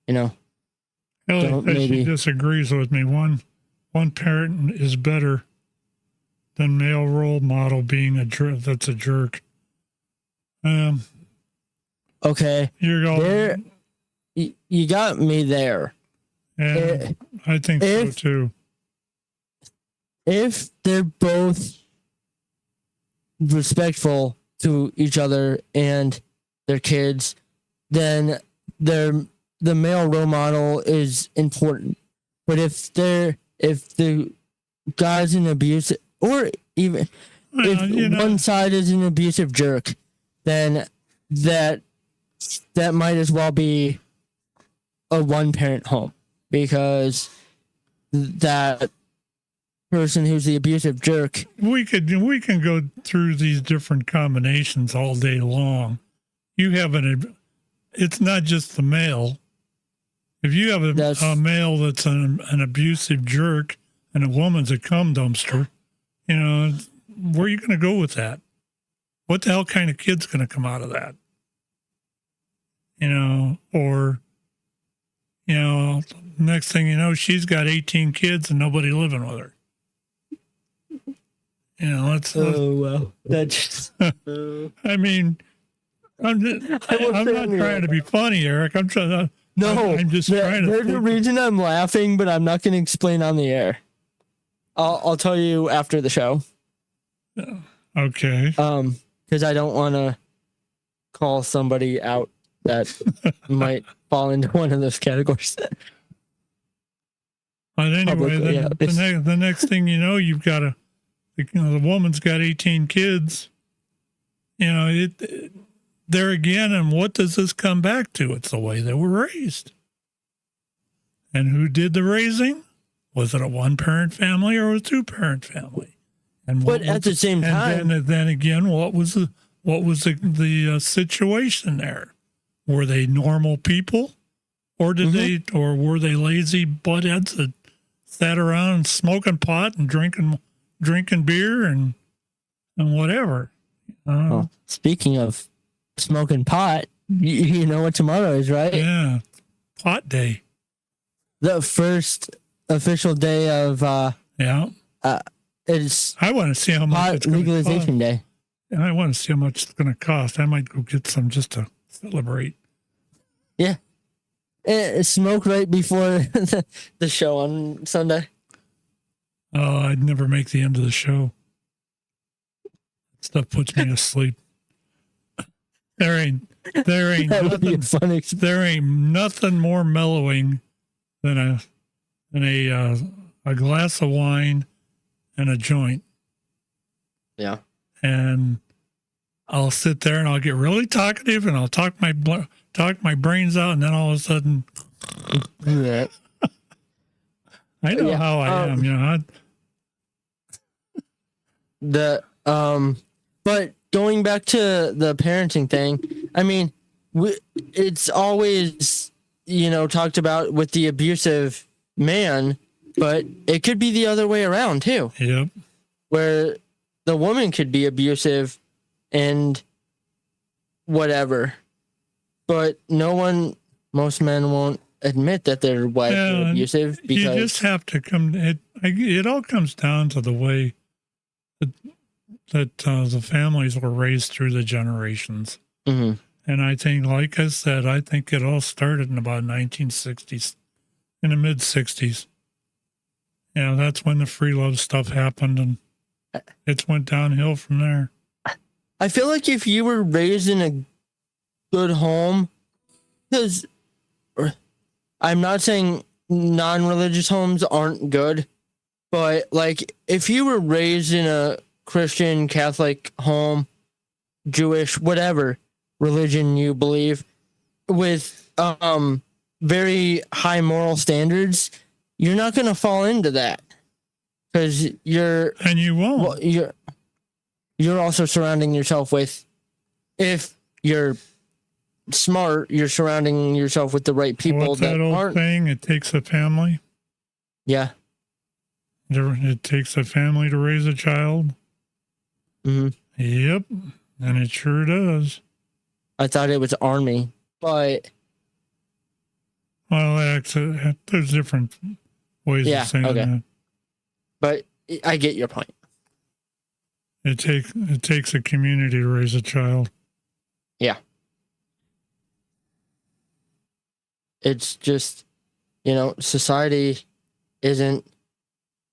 She disagrees with me. One parent is better than male role model being that's a jerk. Okay. You're going. You got me there. Yeah, I think so too. If they're both respectful to each other and their kids, then the male role model is important. But if the guy's an abusive, or even if one side is an abusive jerk, then that might as well be a one-parent home, because that person who's the abusive jerk. We can go through these different combinations all day long. It's not just the male. If you have a male that's an abusive jerk and a woman's a cum dumpster, where are you going to go with that? What the hell kind of kid's going to come out of that? Or next thing you know, she's got 18 kids and nobody living with her. That's I mean, I'm not trying to be funny, Eric. I'm trying to. No, I'm just trying to. There's a reason I'm laughing, but I'm not going to explain on the air. I'll tell you after the show. Okay. Because I don't want to call somebody out that might fall into one of those categories. But anyway, the next thing you know, you've got the woman's got 18 kids. There again, and what does this come back to? It's the way they were raised. And who did the raising? Was it a one-parent family or a two-parent family? But at the same time, then again, what was what was the situation there? Were they normal people, or or were they lazy buttheads that sat around smoking pot and drinking beer and whatever? Well, speaking of smoking pot, you know what tomorrow is, right? Yeah, pot day. The first official day of it's I want to see how much pot it's going to cost. legalization day. And I want to see how much it's going to cost. I might go get some just to celebrate. Yeah. Smoke right before the show on Sunday. Oh, I'd never make the end of the show. Stuff puts me to sleep. There ain't That would be a nothing. fun experience. There ain't nothing more mellowing than a glass of wine and a joint. Yeah. And I'll sit there and I'll get really talkative and I'll talk my brains out, and then all of a sudden, Yeah. I know Yeah, how I am. You know, But going back to the parenting thing, I mean, it's always, talked about with the abusive man, but it could be the other way around too, Yep. where the woman could be abusive and whatever, but most men won't admit that their wife is abusive because you just have to come. It all comes down to the way that the families were raised through the generations. Mhm. And I think, like I said, I think it all started in about 1960s, in the mid 60s. Yeah, that's when the free love stuff happened, and it went downhill from there. I feel like if you were raised in a good home, because I'm not saying non-religious homes aren't good, but like if you were raised in a Christian, Catholic home, Jewish, whatever religion you believe, with very high moral standards, you're not going to fall into that because And you won't. well, you're also surrounding yourself with, if you're smart, you're surrounding yourself with the right people What's that that old aren't. saying? It takes a family. Yeah. It takes a family to raise a child. Hmm. Yep, and it sure does. I thought it was army, but Well, there's different ways Yeah, of saying okay. that. but I get your point. It takes a community to raise a child. Yeah. It's just, society isn't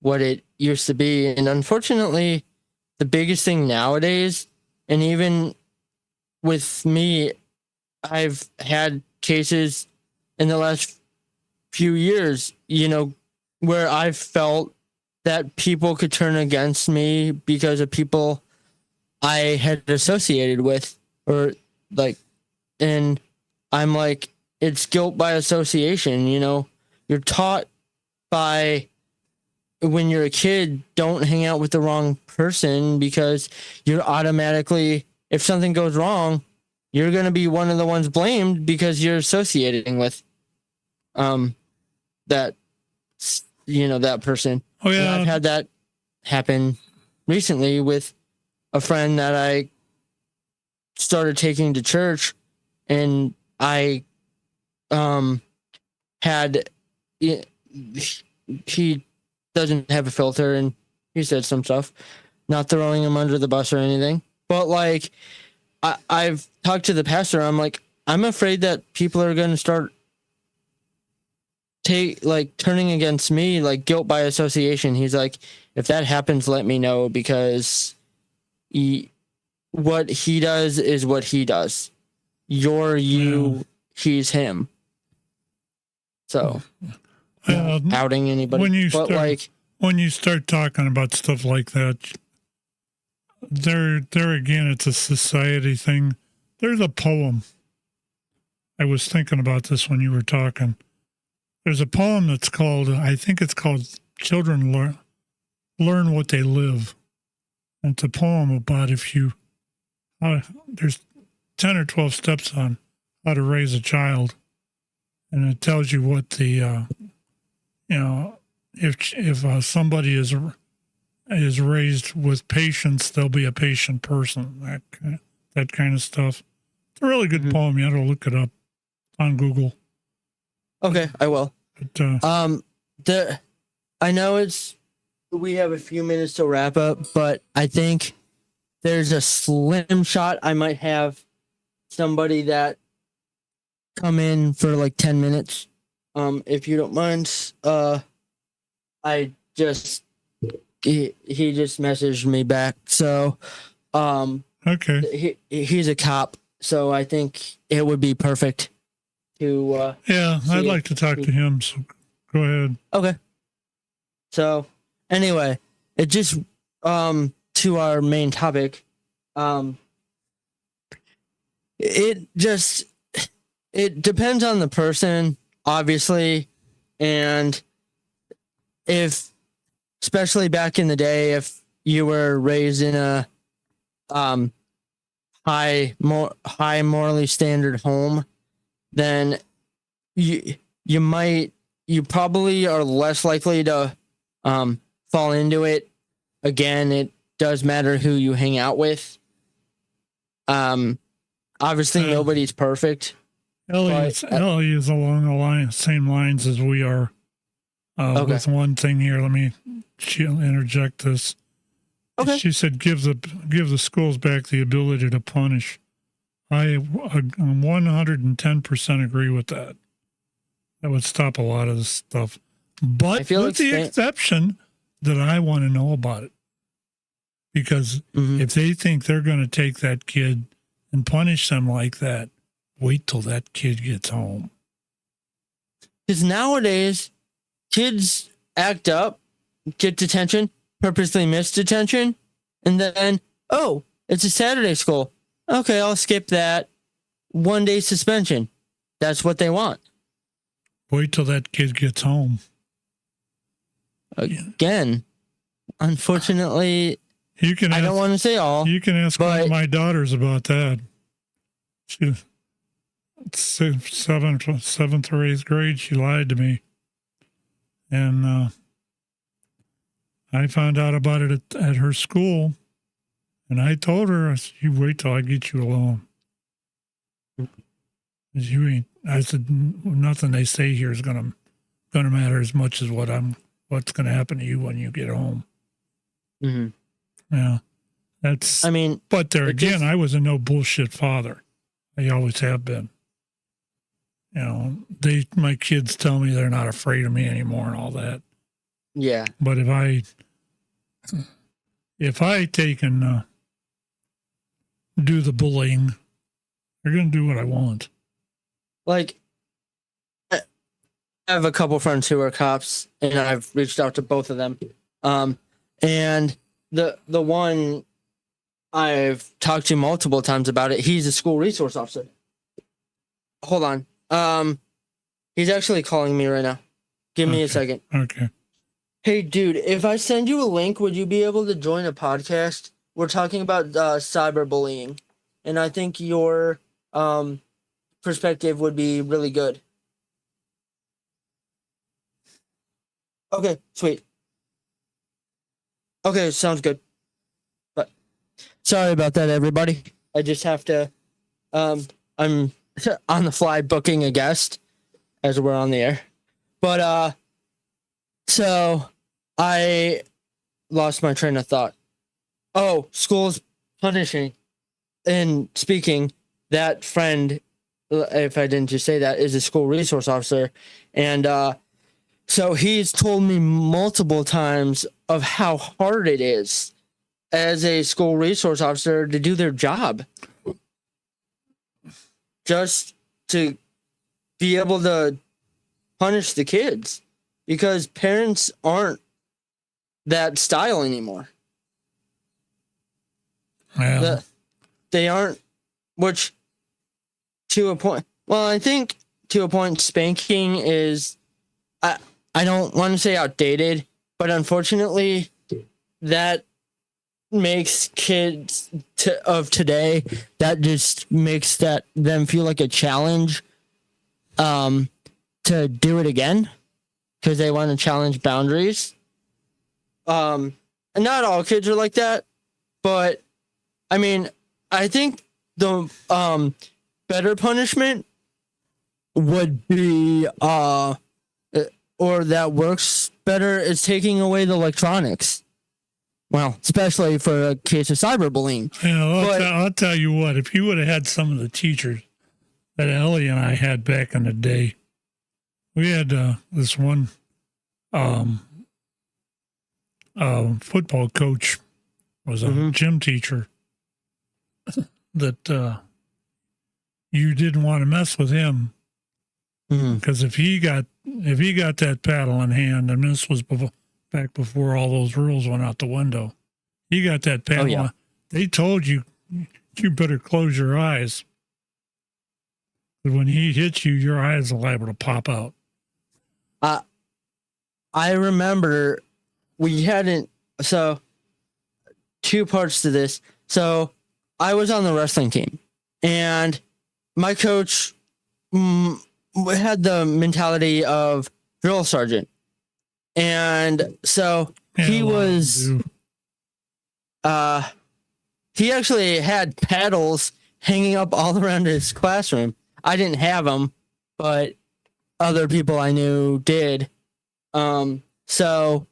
what it used to be. And unfortunately, the biggest thing nowadays, and even with me, I've had cases in the last few years, where I've felt that people could turn against me because of people I had associated with, or like, and I'm like, it's guilt by association. You're taught by, when you're a kid, don't hang out with the wrong person, because you're automatically, if something goes wrong, you're going to be one of the ones blamed because you're associating with that that person. Oh And yeah, I've had that happen recently with a friend that I started taking to church, and I had he doesn't have a filter, and he said some stuff, not throwing him under the bus or anything, but like I've talked to the pastor. I'm like, I'm afraid that people are going to start turning against me, like guilt by association. He's like, if that happens, let me know, because what he does is what he does. You're you, he's him. So, not outing anybody. When you start talking about stuff like that, there again, it's a society thing. There's a poem. I was thinking about this when you were talking. There's a poem that's called, I think it's called Children Learn What They Live. And it's a poem about there's 10 or 12 steps on how to raise a child, and it tells you what the if somebody is raised with patience, they'll be a patient person. That kind of stuff. It's a really good poem. You ought to look it up on Google. Okay, I will. But, I know we have a few minutes to wrap up, but I think there's a slim shot I might have somebody that come in for like 10 minutes. If you don't mind. He just messaged me back. So, okay. He's a cop, so I think it would be perfect to. Yeah, I'd like to talk to him. So go ahead. Okay. So, anyway, it just to our main topic. It depends on the person, obviously, and especially back in the day, if you were raised in a high morally standard home, then you probably are less likely to fall into it. Again, it does matter who you hang out with. Obviously nobody's perfect. Ellie is along the same lines as we are. With one thing here, she'll interject this. Okay. She said, give the schools back the ability to punish. I 110% agree with that. That would stop a lot of this stuff. But with the exception that I want to know about it. Because if they think they're going to take that kid and punish them like that, wait till that kid gets home. Because nowadays, kids act up, get detention, purposely miss detention, and then, it's a Saturday school. Okay, I'll skip that. 1 day suspension. That's what they want. Wait till that kid gets home. Again, unfortunately, I don't want to say all. You can ask one of my daughters about that. She's seventh or eighth grade. She lied to me. And I found out about it at her school, and I told her, I said, "You wait till I get you alone." I said, "Nothing they say here is gonna matter as much as what's gonna happen to you when you get home." Mm-hmm. Yeah, But there again, I was a no bullshit father. I always have been. My kids tell me they're not afraid of me anymore and all that. Yeah. But if I take and do the bullying, they're going to do what I want. Like, I have a couple friends who are cops, and I've reached out to both of them. And the one I've talked to multiple times about it, he's a school resource officer. Hold on. He's actually calling me right now. Give me a second. Okay. Hey, dude, if I send you a link, would you be able to join a podcast? We're talking about cyberbullying, and I think your perspective would be really good. Okay, sweet. Okay, sounds good. But sorry about that, everybody. I just have to. I'm on the fly booking a guest as we're on the air. But so I lost my train of thought. Oh, school's punishing. And speaking, that friend, if I didn't just say that, is a school resource officer. And so he's told me multiple times of how hard it is as a school resource officer to do their job. Just to be able to punish the kids, because parents aren't that style anymore. Yeah. They aren't, which to a point, well, I think to a point spanking is, I don't want to say outdated, but unfortunately that makes kids of today, that just makes them feel like a challenge to do it again because they want to challenge boundaries. And not all kids are like that, but I mean, I think the better punishment would be or that works better is taking away the electronics. Well, especially for a case of cyberbullying. I'll tell you what, if you would have had some of the teachers that Ellie and I had back in the day, we had this one football coach was a gym teacher that you didn't want to mess with him because if he got that paddle in hand, and this was back before all those rules went out the window, he got that paddle. They told you better close your eyes. When he hits you, your eyes are liable to pop out. I remember we hadn't. So, two parts to this. So, I was on the wrestling team, and my coach had the mentality of drill sergeant. And so he was, he actually had paddles hanging up all around his classroom. I didn't have them, but other people I knew did. So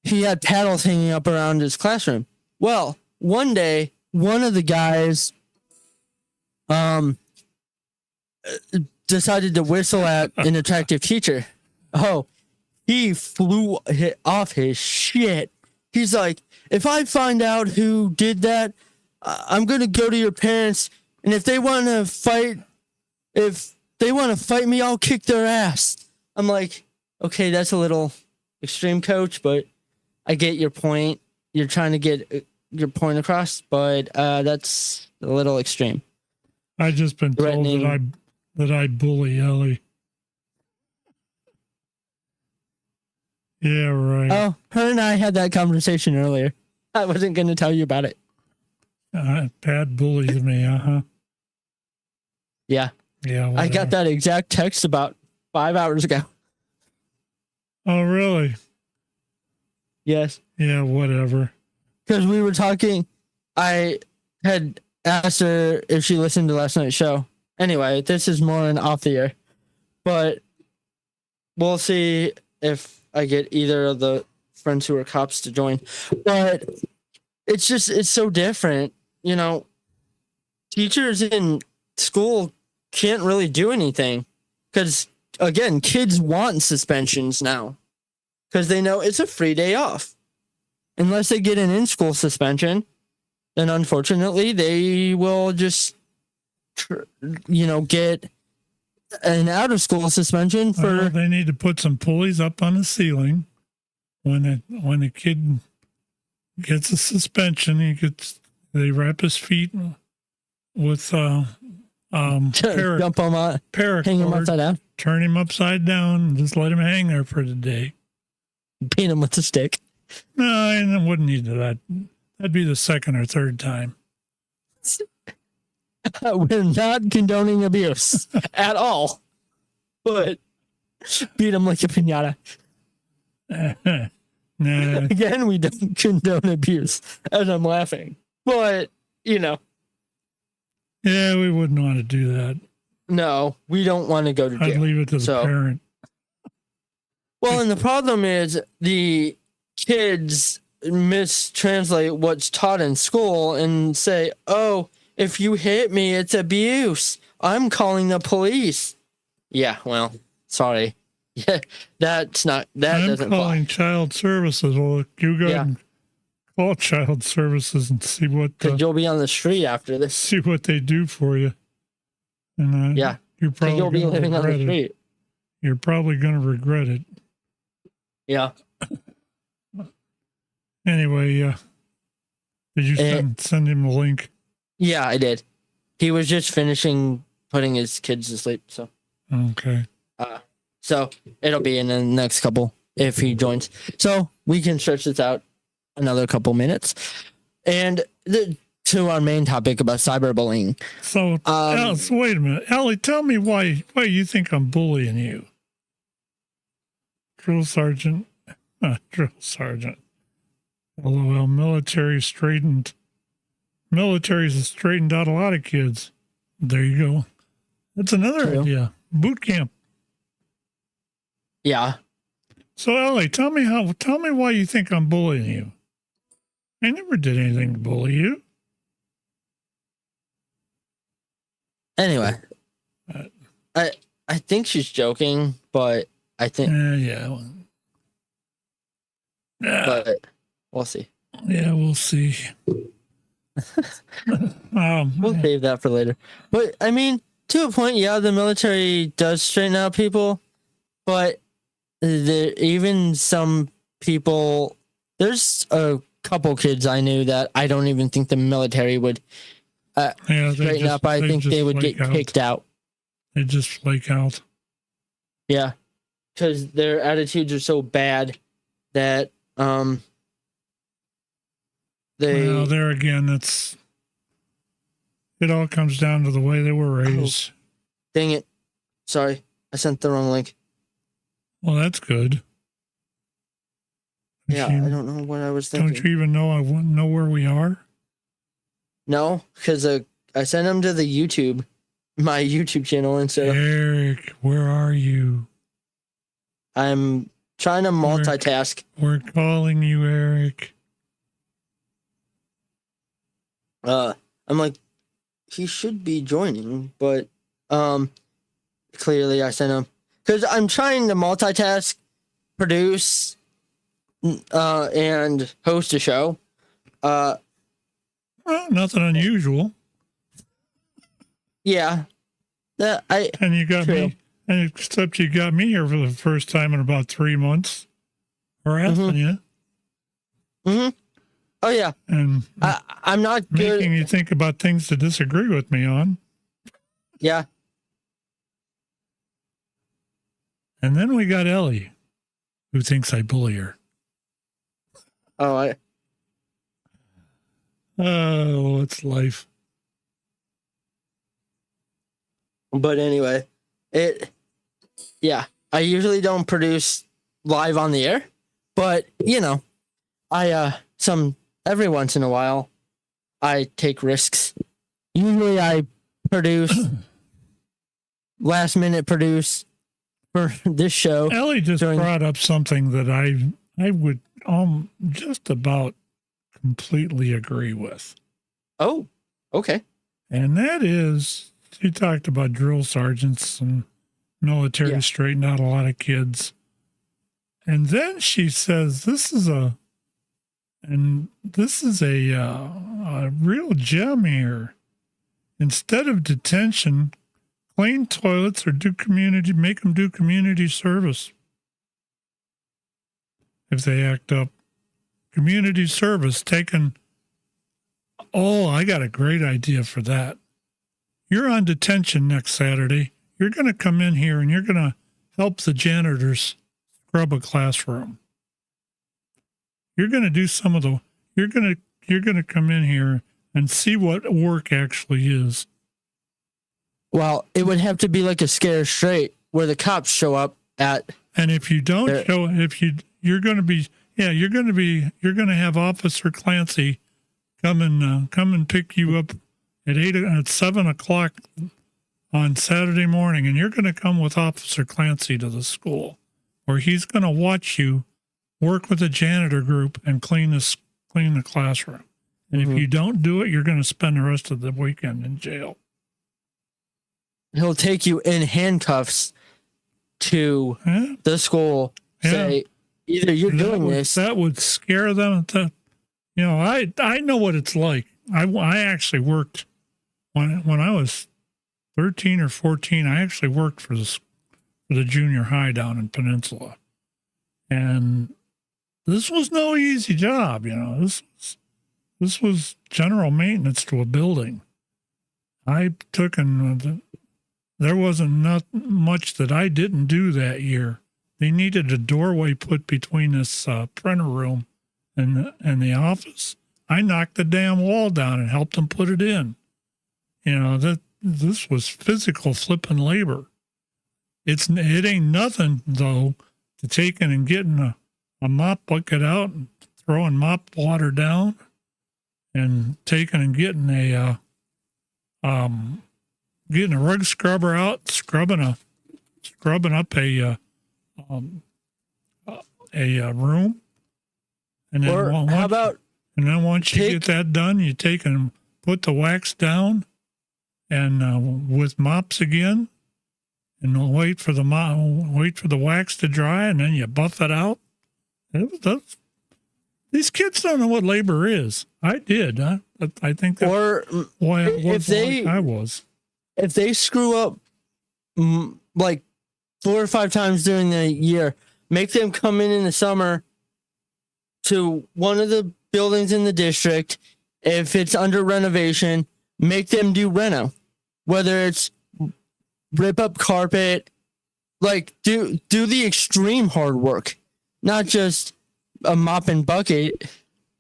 he had paddles hanging up around his classroom. Well, one day, one of the guys, decided to whistle at an attractive teacher. Oh, he flew off his shit. He's like, if I find out who did that, I'm going to go to your parents. And if they want to fight me, I'll kick their ass. I'm like, okay, that's a little extreme, coach, but I get your point. You're trying to get your point across, but that's a little extreme. I just been told that I bully Ellie. Yeah, right. Oh, her and I had that conversation earlier. I wasn't going to tell you about it. Pat bullies me, Yeah. Yeah. Whatever. I got that exact text about 5 hours ago. Oh, really? Yes. Yeah, whatever. Because we were talking, I had asked her if she listened to last night's show. Anyway, this is more an off the air. But we'll see if I get either of the friends who are cops to join. But it's so different. You know, teachers in school can't really do anything. Because, again, kids want suspensions now. Because they know it's a free day off. Unless they get an in-school suspension, then unfortunately they will just, get an out-of-school suspension for. They need to put some pulleys up on the ceiling. When a kid gets a suspension, they wrap his feet with jump him on, hang him upside down, turn him upside down, and just let him hang there for the day. Beat him with a stick. No, I wouldn't need that. That'd be the second or third time. We're not condoning abuse at all, but beat him like a piñata. Nah. Again, we don't condone abuse, as I'm laughing. But, Yeah, we wouldn't want to do that. No, we don't want to go to jail. I'd leave it to the parent. Well, and the problem is the kids mistranslate what's taught in school and say, oh, if you hit me, it's abuse. I'm calling the police. Yeah, well, sorry. Yeah, that's not, that doesn't fly. I'm calling child services. Well, you go and call child services and see what. Because you'll be on the street after this. See what they do for you. And you're probably you'll be living on the street. You're probably going to regret it. Yeah. Anyway, did you send him the link? Yeah, I did. He was just finishing putting his kids to sleep. So. Okay. So it'll be in the next couple if he joins. So we can stretch this out another couple minutes. And to our main topic about cyberbullying. So, so wait a minute. Ellie, tell me why you think I'm bullying you. Drill sergeant. Drill sergeant. LOL, military's straightened out a lot of kids. There you go. That's another idea. Boot camp. Yeah. So Ellie, tell me why you think I'm bullying you. I never did anything to bully you. Anyway, I think she's joking, but I think yeah. but we'll see. Yeah, we'll see. We'll save that for later. But I mean, to a point, yeah, the military does straighten out people, but even some people, there's a couple kids I knew that I don't even think the military would straighten up. I think they would get kicked out. They just flake out. Yeah, because their attitudes are so bad that well, there again, it all comes down to the way they were raised. Oh, dang it. Sorry, I sent the wrong link. Well, that's good. Yeah, I don't know what I was thinking. Don't you even know where we are? No, because I sent them to the my YouTube channel instead of... Erik, where are you? I'm trying to multitask. We're calling you, Erik. I'm like, he should be joining, but clearly I sent him because I'm trying to multitask, produce, and host a show. Well, nothing unusual. Yeah, and you got true. me, and except you got me here for the first time in about 3 months, harassing you. Mm-hmm. Oh yeah, and I'm not good. Making you think about things to disagree with me on. Yeah. And then we got Ellie, who thinks I bully her. Oh, it's life. But anyway, I usually don't produce live on the air, but you know, every once in a while, I take risks. Usually I produce, last minute produce for this show. Ellie just brought up something that I would just about completely agree with. Oh, okay. And that is, she talked about drill sergeants and military straightened out a lot of kids. And then she says, this is a real gem here. Instead of detention, clean toilets or make them do community service. If they act up. Community service I got a great idea for that. You're on detention next Saturday. You're going to come in here and you're going to help the janitors scrub a classroom. You're going to do you're going to come in here and see what work actually is. Well, it would have to be like a scare straight where the cops show up at. And if you don't you're going to have Officer Clancy come and pick you up at 7:00 on Saturday morning, and you're going to come with Officer Clancy to the school, where he's going to watch you work with the janitor group and clean the classroom. And if you don't do it, you're going to spend the rest of the weekend in jail. He'll take you in handcuffs to the school. Say, either you're doing this. That would scare them. I know what it's like. I actually worked when I was 13 or 14. I actually worked for the junior high down in Peninsula, and this was no easy job. This was general maintenance to a building. There wasn't not much that I didn't do that year. They needed a doorway put between this printer room and the office. I knocked the damn wall down and helped them put it in. You know, this was physical flipping labor. It ain't nothing though to taking and getting a mop bucket out and throwing mop water down and taking and getting a rug scrubber out, scrubbing up a room, and then Or how about once you get that done, you take and put the wax down, and with mops again, and wait for the wax to dry, and then you buff it out. These kids don't know what labor is. I did. I think that's or why I if was they like I was. if they screw up like 4 or 5 times during the year, make them come in the summer to one of the buildings in the district. If it's under renovation, make them do reno, whether it's rip up carpet, like do the extreme hard work, not just a mop and bucket,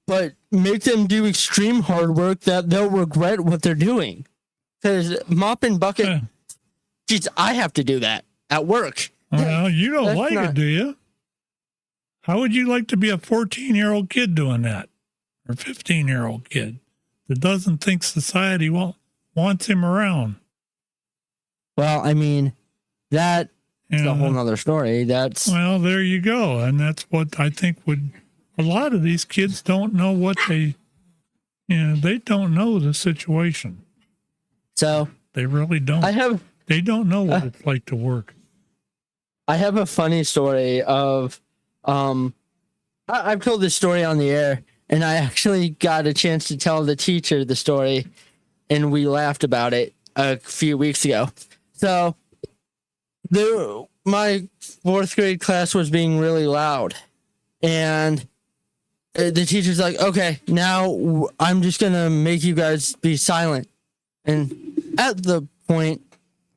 but make them do extreme hard work that they'll regret what they're doing. Because mop and bucket, geez, I have to do that at work. Well, you don't That's like not- it, do you? How would you like to be a 14-year-old kid doing that? Or 15-year-old kid that doesn't think society wants him around? Well, I mean, that's You a whole know? nother story. That's Well, there you go. And that's what I think a lot of these kids don't know what they don't know the situation. so They really don't. They don't know what it's like to work. I have a funny story of I've told this story on the air, and I actually got a chance to tell the teacher the story, and we laughed about it a few weeks ago. So my 4th grade class was being really loud, and the teacher's like, okay, now I'm just gonna make you guys be silent. And at the point,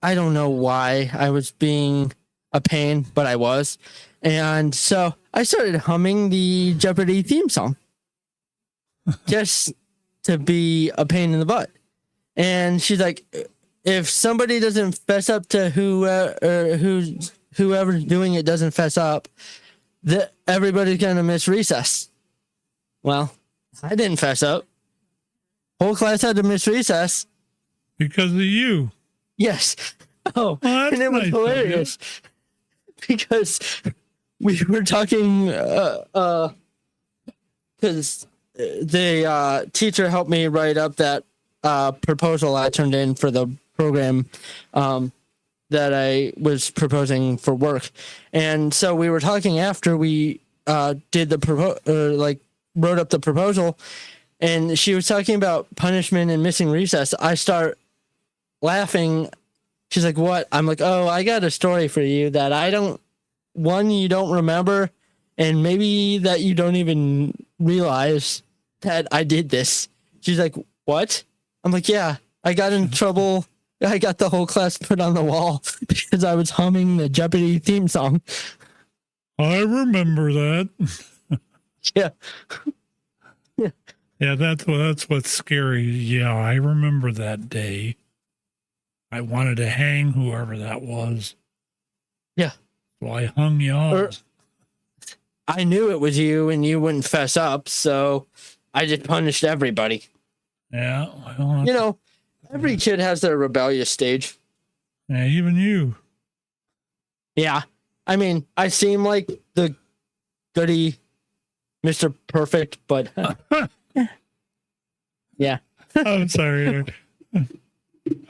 I don't know why I was being a pain, but I was. And so I started humming the Jeopardy theme song just to be a pain in the butt. And she's like, if somebody doesn't fess up to whoever's doing it doesn't fess up, everybody's going to miss recess. Well, I didn't fess up. Whole class had to miss recess. Because of you. Yes. Oh, Well, that's and it was nice of you. hilarious because we were talking because the teacher helped me write up that proposal I turned in for the program that I was proposing for work. And so we were talking after we did the wrote up the proposal, and she was talking about punishment and missing recess. I start laughing. She's like, what? I'm like, oh, I got a story for you that you don't remember, and maybe that you don't even realize that I did this. She's like, what? I'm like, yeah, I got in trouble. I got the whole class put on the wall because I was humming the Jeopardy theme song. I remember that. Yeah. Yeah, that's what's scary. Yeah, I remember that day. I wanted to hang whoever that was. Yeah. So I hung you all. I knew it was you and you wouldn't fess up, so I just punished everybody. Yeah, well, You know, every kid has their rebellious stage. yeah, even you. Yeah. I mean, I seem like the goody Mr. Perfect, but yeah. I'm sorry, Eric.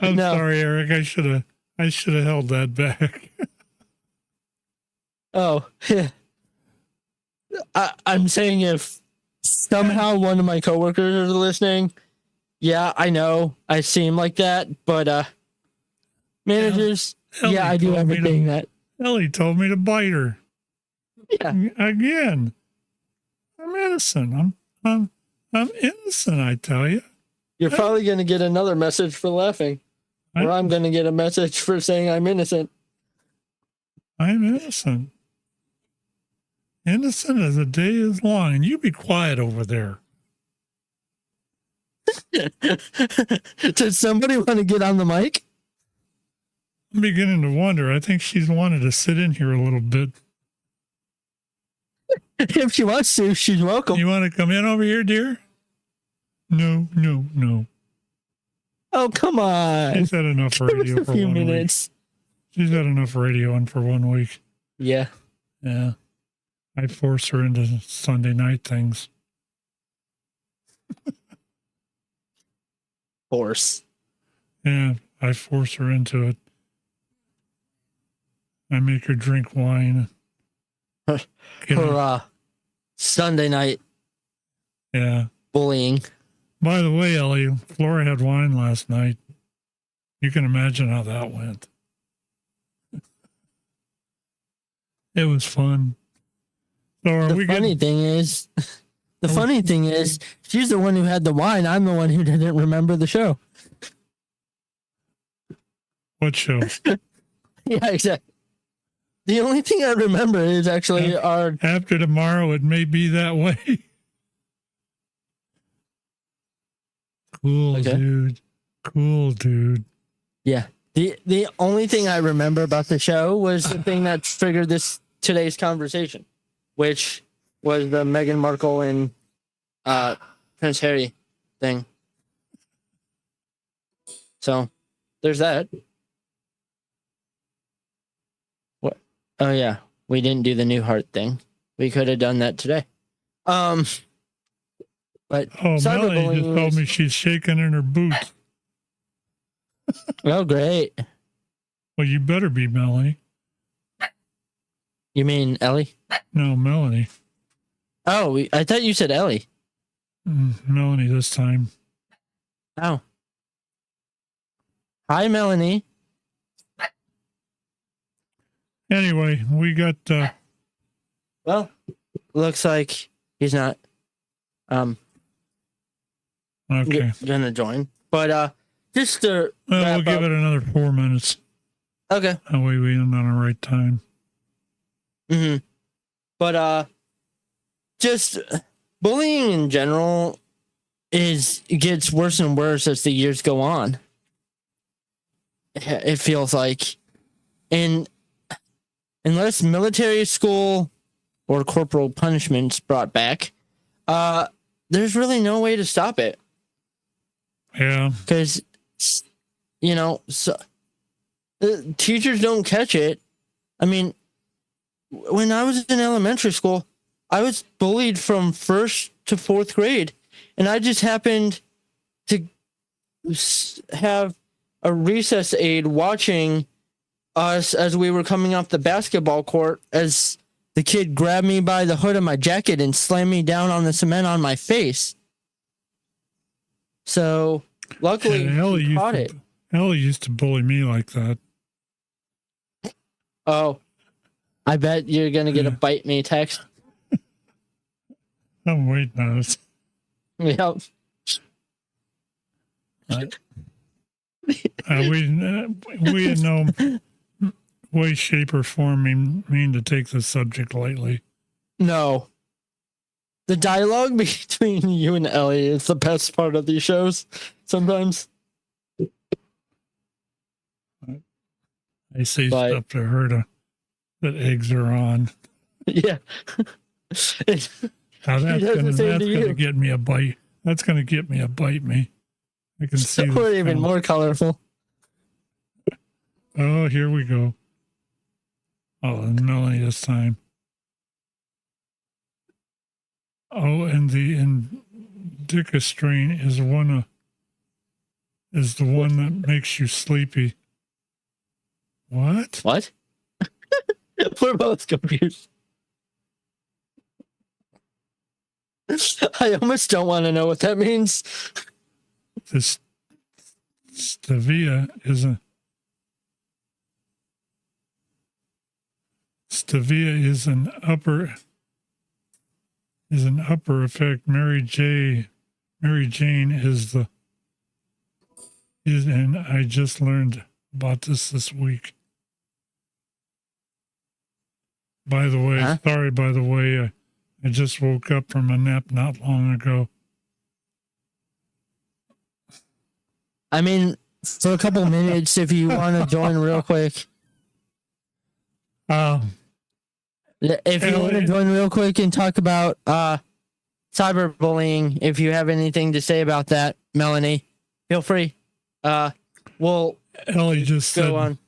I'm No. sorry, Eric. I should have held that back. Oh, I'm saying if somehow one of my coworkers are listening, yeah, I know I seem like that, but managers, Ellie yeah, I do told me to- everything that. Ellie told me to bite her. Yeah. Again. I'm innocent. I'm innocent, I tell you. You're probably going to get another message for laughing, or I'm going to get a message for saying I'm innocent. I'm innocent. Innocent as the day is long. And you be quiet over there. Does somebody want to get on the mic? I'm beginning to wonder. I think she's wanted to sit in here a little bit. If she wants to, she's welcome. You want to come in over here, dear? No, no, no. Oh, come on. She's had enough Give us radio a for few 1 minutes. week. She's had enough radioing for 1 week. Yeah. Yeah. I force her into Sunday night things. Horse. Yeah, I force her into it. I make her drink wine. Get her- Hurrah. Sunday night yeah. bullying. By the way, Ellie, Flora had wine last night. You can imagine how that went. It was fun. So are we The funny thing is, she's the one who had the wine. I'm the one who didn't remember the show. What show? Yeah, exactly. The only thing I remember is actually our. After tomorrow, it may be that way. Cool, Okay. dude. Cool, dude. Yeah. The only thing I remember about the show was the thing that triggered today's conversation, which was the Meghan Markle and Prince Harry thing. So there's that. What? Oh yeah, we didn't do the new heart thing. We could have done that today. But Oh, Melanie just cyberbullying told is- me she's shaking in her boots. Oh great. Well, you better be, Melanie. You mean Ellie? No, Melanie. Oh, I thought you said Ellie. Melanie this time. Oh. Hi, Melanie. Anyway, we got Well, looks like he's not okay. gonna join. But just to Well, wrap we'll give up. it another 4 minutes. Okay. That way we end on the right time. Mm-hmm. But just bullying in general gets worse and worse as the years go on. It feels like, and unless military school or corporal punishments brought back, there's really no way to stop it. Yeah. Because, teachers don't catch it. I mean, when I was in elementary school, I was bullied from 1st to 4th grade, and I just happened to have a recess aide watching us as we were coming off the basketball court as the kid grabbed me by the hood of my jacket and slammed me down on the cement on my face. So luckily, he caught it. Ellie used to bully me like that. Oh, I bet you're going to get a bite me text. I'm waiting on it. Yep. We in no way, shape, or form mean to take this subject lightly. No. The dialogue between you and Ellie is the best part of these shows sometimes. I say stuff to her that eggs are on. Yeah. Now that's gonna you. get me a bite. That's gonna get me a bite me. I can see. Or even more colorful. Oh, here we go. Oh, Melanie this time. Oh, and the indica strain is the one that makes you sleepy. What? What? We're both confused. I almost don't want to know what that means. This stevia is an upper effect. Mary Jane and I just learned about this week. By the way, sorry, I just woke up from a nap not long ago. I mean, for a couple minutes, if you want to join real quick. If you want to join real quick and talk about cyberbullying, if you have anything to say about that, Melanie, feel free. We'll Ellie just go said, on.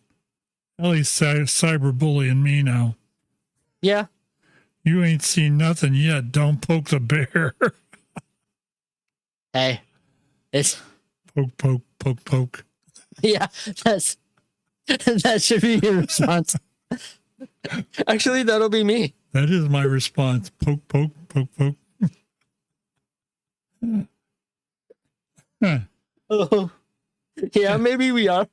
Ellie's cyberbullying me now. Yeah. You ain't seen nothing yet. Don't poke the bear. Hey, it's Poke. yeah. That should be your response. Actually, that'll be me. That is my response. Poke. Oh, yeah, maybe we are.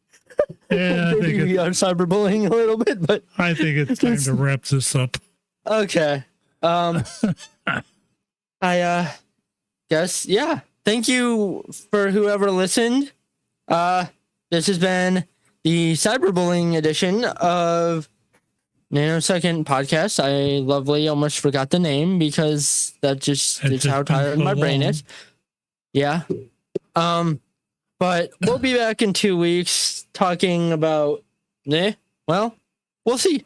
Yeah, Maybe we are cyberbullying a little bit, but I think it's time to wrap this up. okay. I guess yeah. Thank you for whoever listened. This has been the cyberbullying edition of Nanosecond Podcast. I lovely almost forgot the name because that just is how tired my brain is. Yeah. But we'll be back in 2 weeks talking about well, we'll see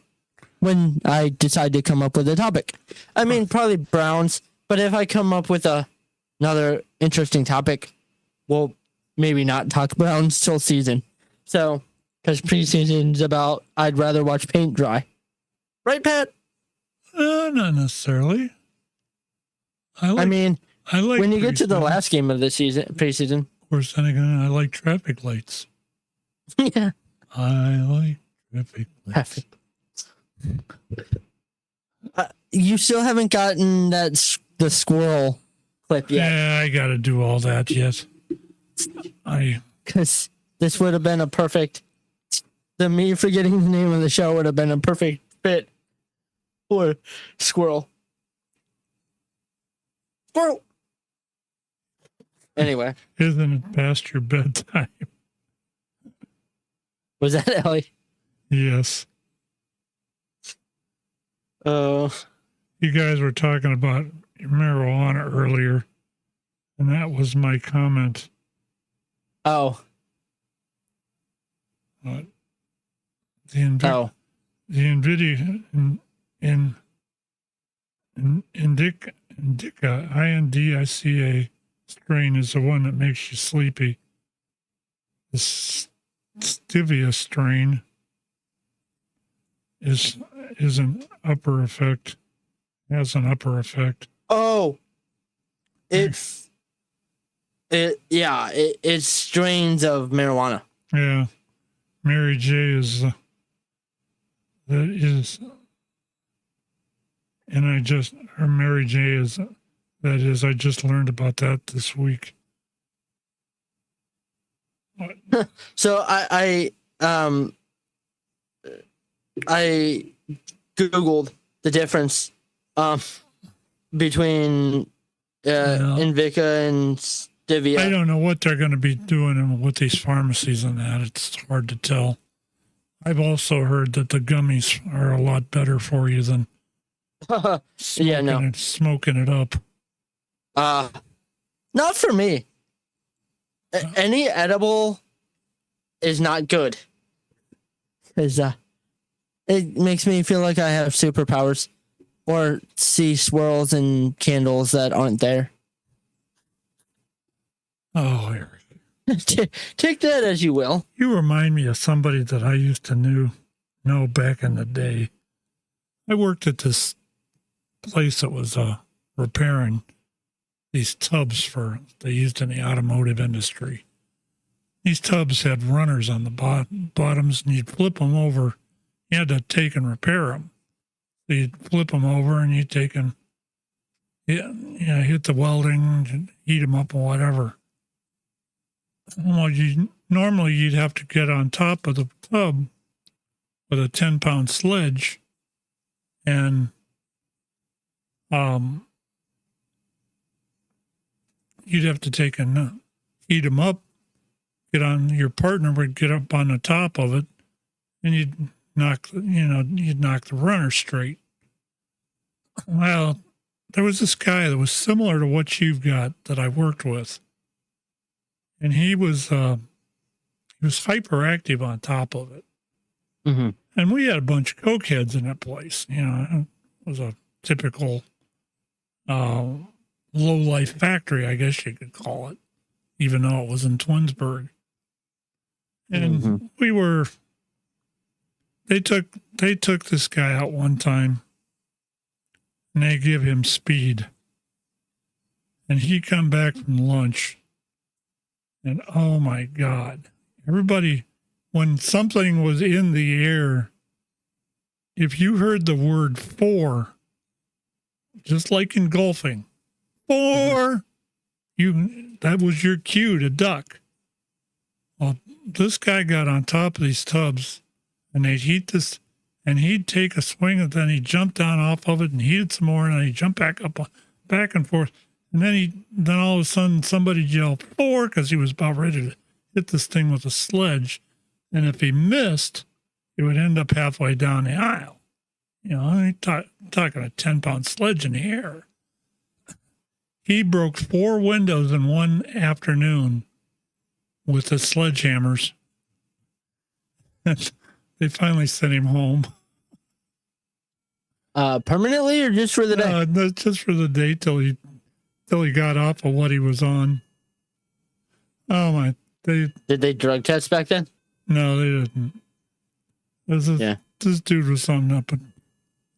when I decide to come up with a topic. I mean, probably Browns, but if I come up with another interesting topic, we'll maybe not talk Browns till season. So, because preseason's about, I'd rather watch paint dry. Right, Pat? Not necessarily. I like when you get to the preseason. last game of the season, preseason. Of course, then again, I like traffic lights. Yeah. I like traffic lights. You still haven't gotten the squirrel clip yet. Yeah, I got to do all that yet. Because this would have been a perfect. Me forgetting the name of the show would have been a perfect fit for squirrel. Squirrel. Anyway, Isn't it past your bedtime? was that Ellie? Yes. Oh. You guys were talking about marijuana earlier, and that was my comment. Oh. The NVIDIA indica INDICA strain is the one that makes you sleepy. The stevia strain is an upper effect. Has an upper effect. Oh. It's strains of marijuana. Yeah. Mary J is Mary J is I just learned about that this week. So I Googled the difference between Invicta and Stevia. I don't know what they're going to be doing with these pharmacies and that. It's hard to tell. I've also heard that the gummies are a lot better for you than smoking it up. Not for me. Any edible is not good. Because it makes me feel like I have superpowers or see swirls and candles that aren't there. Oh, Eric. Take that as you will. You remind me of somebody that I used to know back in the day. I worked at this place that was repairing these tubs they used in the automotive industry. These tubs had runners on the bottoms, and you'd flip them over. You had to take and repair them. So you'd flip them over, and you'd take and hit the welding, heat them up, or whatever. Well, normally you'd have to get on top of the tub with a 10-pound sledge, and you'd have to take and heat them up. Your partner would get up on the top of it, and you'd knock the runner straight. Well, there was this guy that was similar to what you've got that I worked with. And he was he was hyperactive on top of it. Mm-hmm. And we had a bunch of cokeheads in that place. You know, it was a typical low-life factory, I guess you could call it, even though it was in Twinsburg. And they took this guy out one time, and they give him speed. And he come back from lunch, and oh my God, everybody, when something was in the air, if you heard the word "four," just like in golfing, "four," that was your cue to duck. Well, this guy got on top of these tubs, and they'd heat this, and he'd take a swing, and then he'd jump down off of it and heat it some more, and then he'd jump back up, back and forth. And then all of a sudden somebody yelled "four" because he was about ready to hit this thing with a sledge. And if he missed, it would end up halfway down the aisle. You know, I'm talking a 10-pound sledge in the air. He broke 4 windows in one afternoon with the sledgehammers. They finally sent him home. Permanently or just for the day? No, just for the day till he got off of what he was on. Oh my! Did they drug test back then? No, they didn't. This dude was something up. But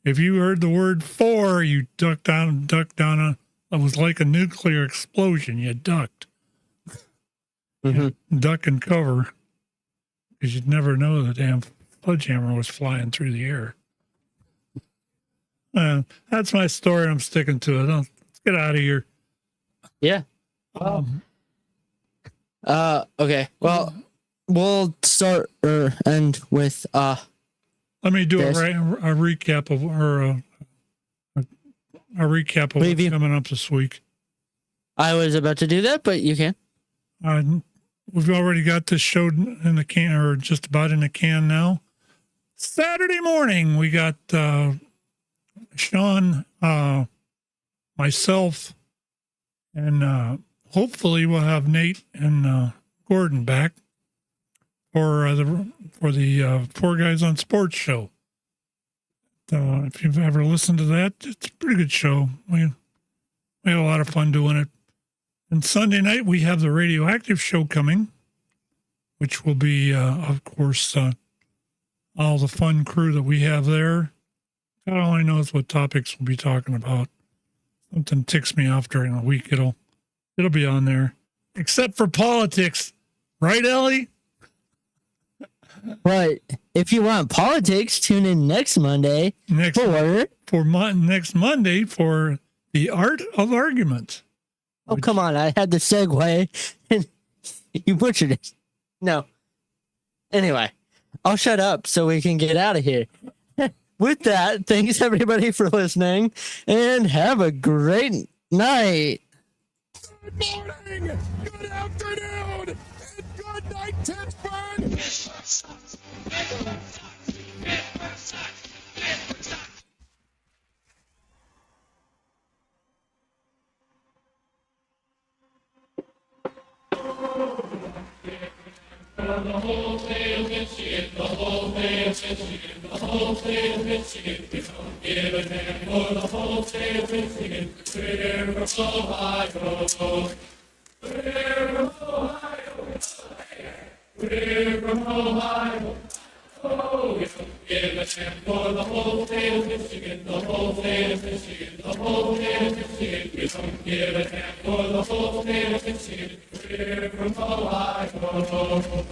if you heard the word "four," you ducked down. It was like a nuclear explosion. You ducked. Mm-hmm. Duck and cover, because you'd never know the damn sledgehammer was flying through the air. That's my story. I'm sticking to it. Let's get out of here. Yeah. Okay. Well, we'll start or end with Let me do a this. recap of what's coming up this week. I was about to do that, but you can. We've already got this show in the can, or just about in the can now. Saturday morning, we got Sean, myself, and hopefully we'll have Nate and Gordon back for the Four Guys on Sports show. If you've ever listened to that, it's a pretty good show. We had a lot of fun doing it. And Sunday night we have the Radioactive show coming, which will be, of course, all the fun crew that we have there. God only knows what topics we'll be talking about. Something ticks me off during the week. It'll be on there, except for politics, right, Ellie? But if you want politics, tune in next Monday Next Monday for the Art of Argument. Oh, come on. I had the segue and you butchered it. No. Anyway, I'll shut up so we can get out of here. With that, thanks everybody for listening and have a great night. Good morning, good afternoon, and good night, Pittsburgh! The whole state of Michigan, the whole state of Michigan, the whole state of Michigan, we don't give a damn for the whole state of Michigan. We're from Ohio, we're from Ohio, we're from Ohio. Oh, we don't give a damn for the whole state of Michigan, the whole state of Michigan, the whole state of Michigan. We don't give a damn for the whole state of Michigan. We're from Ohio.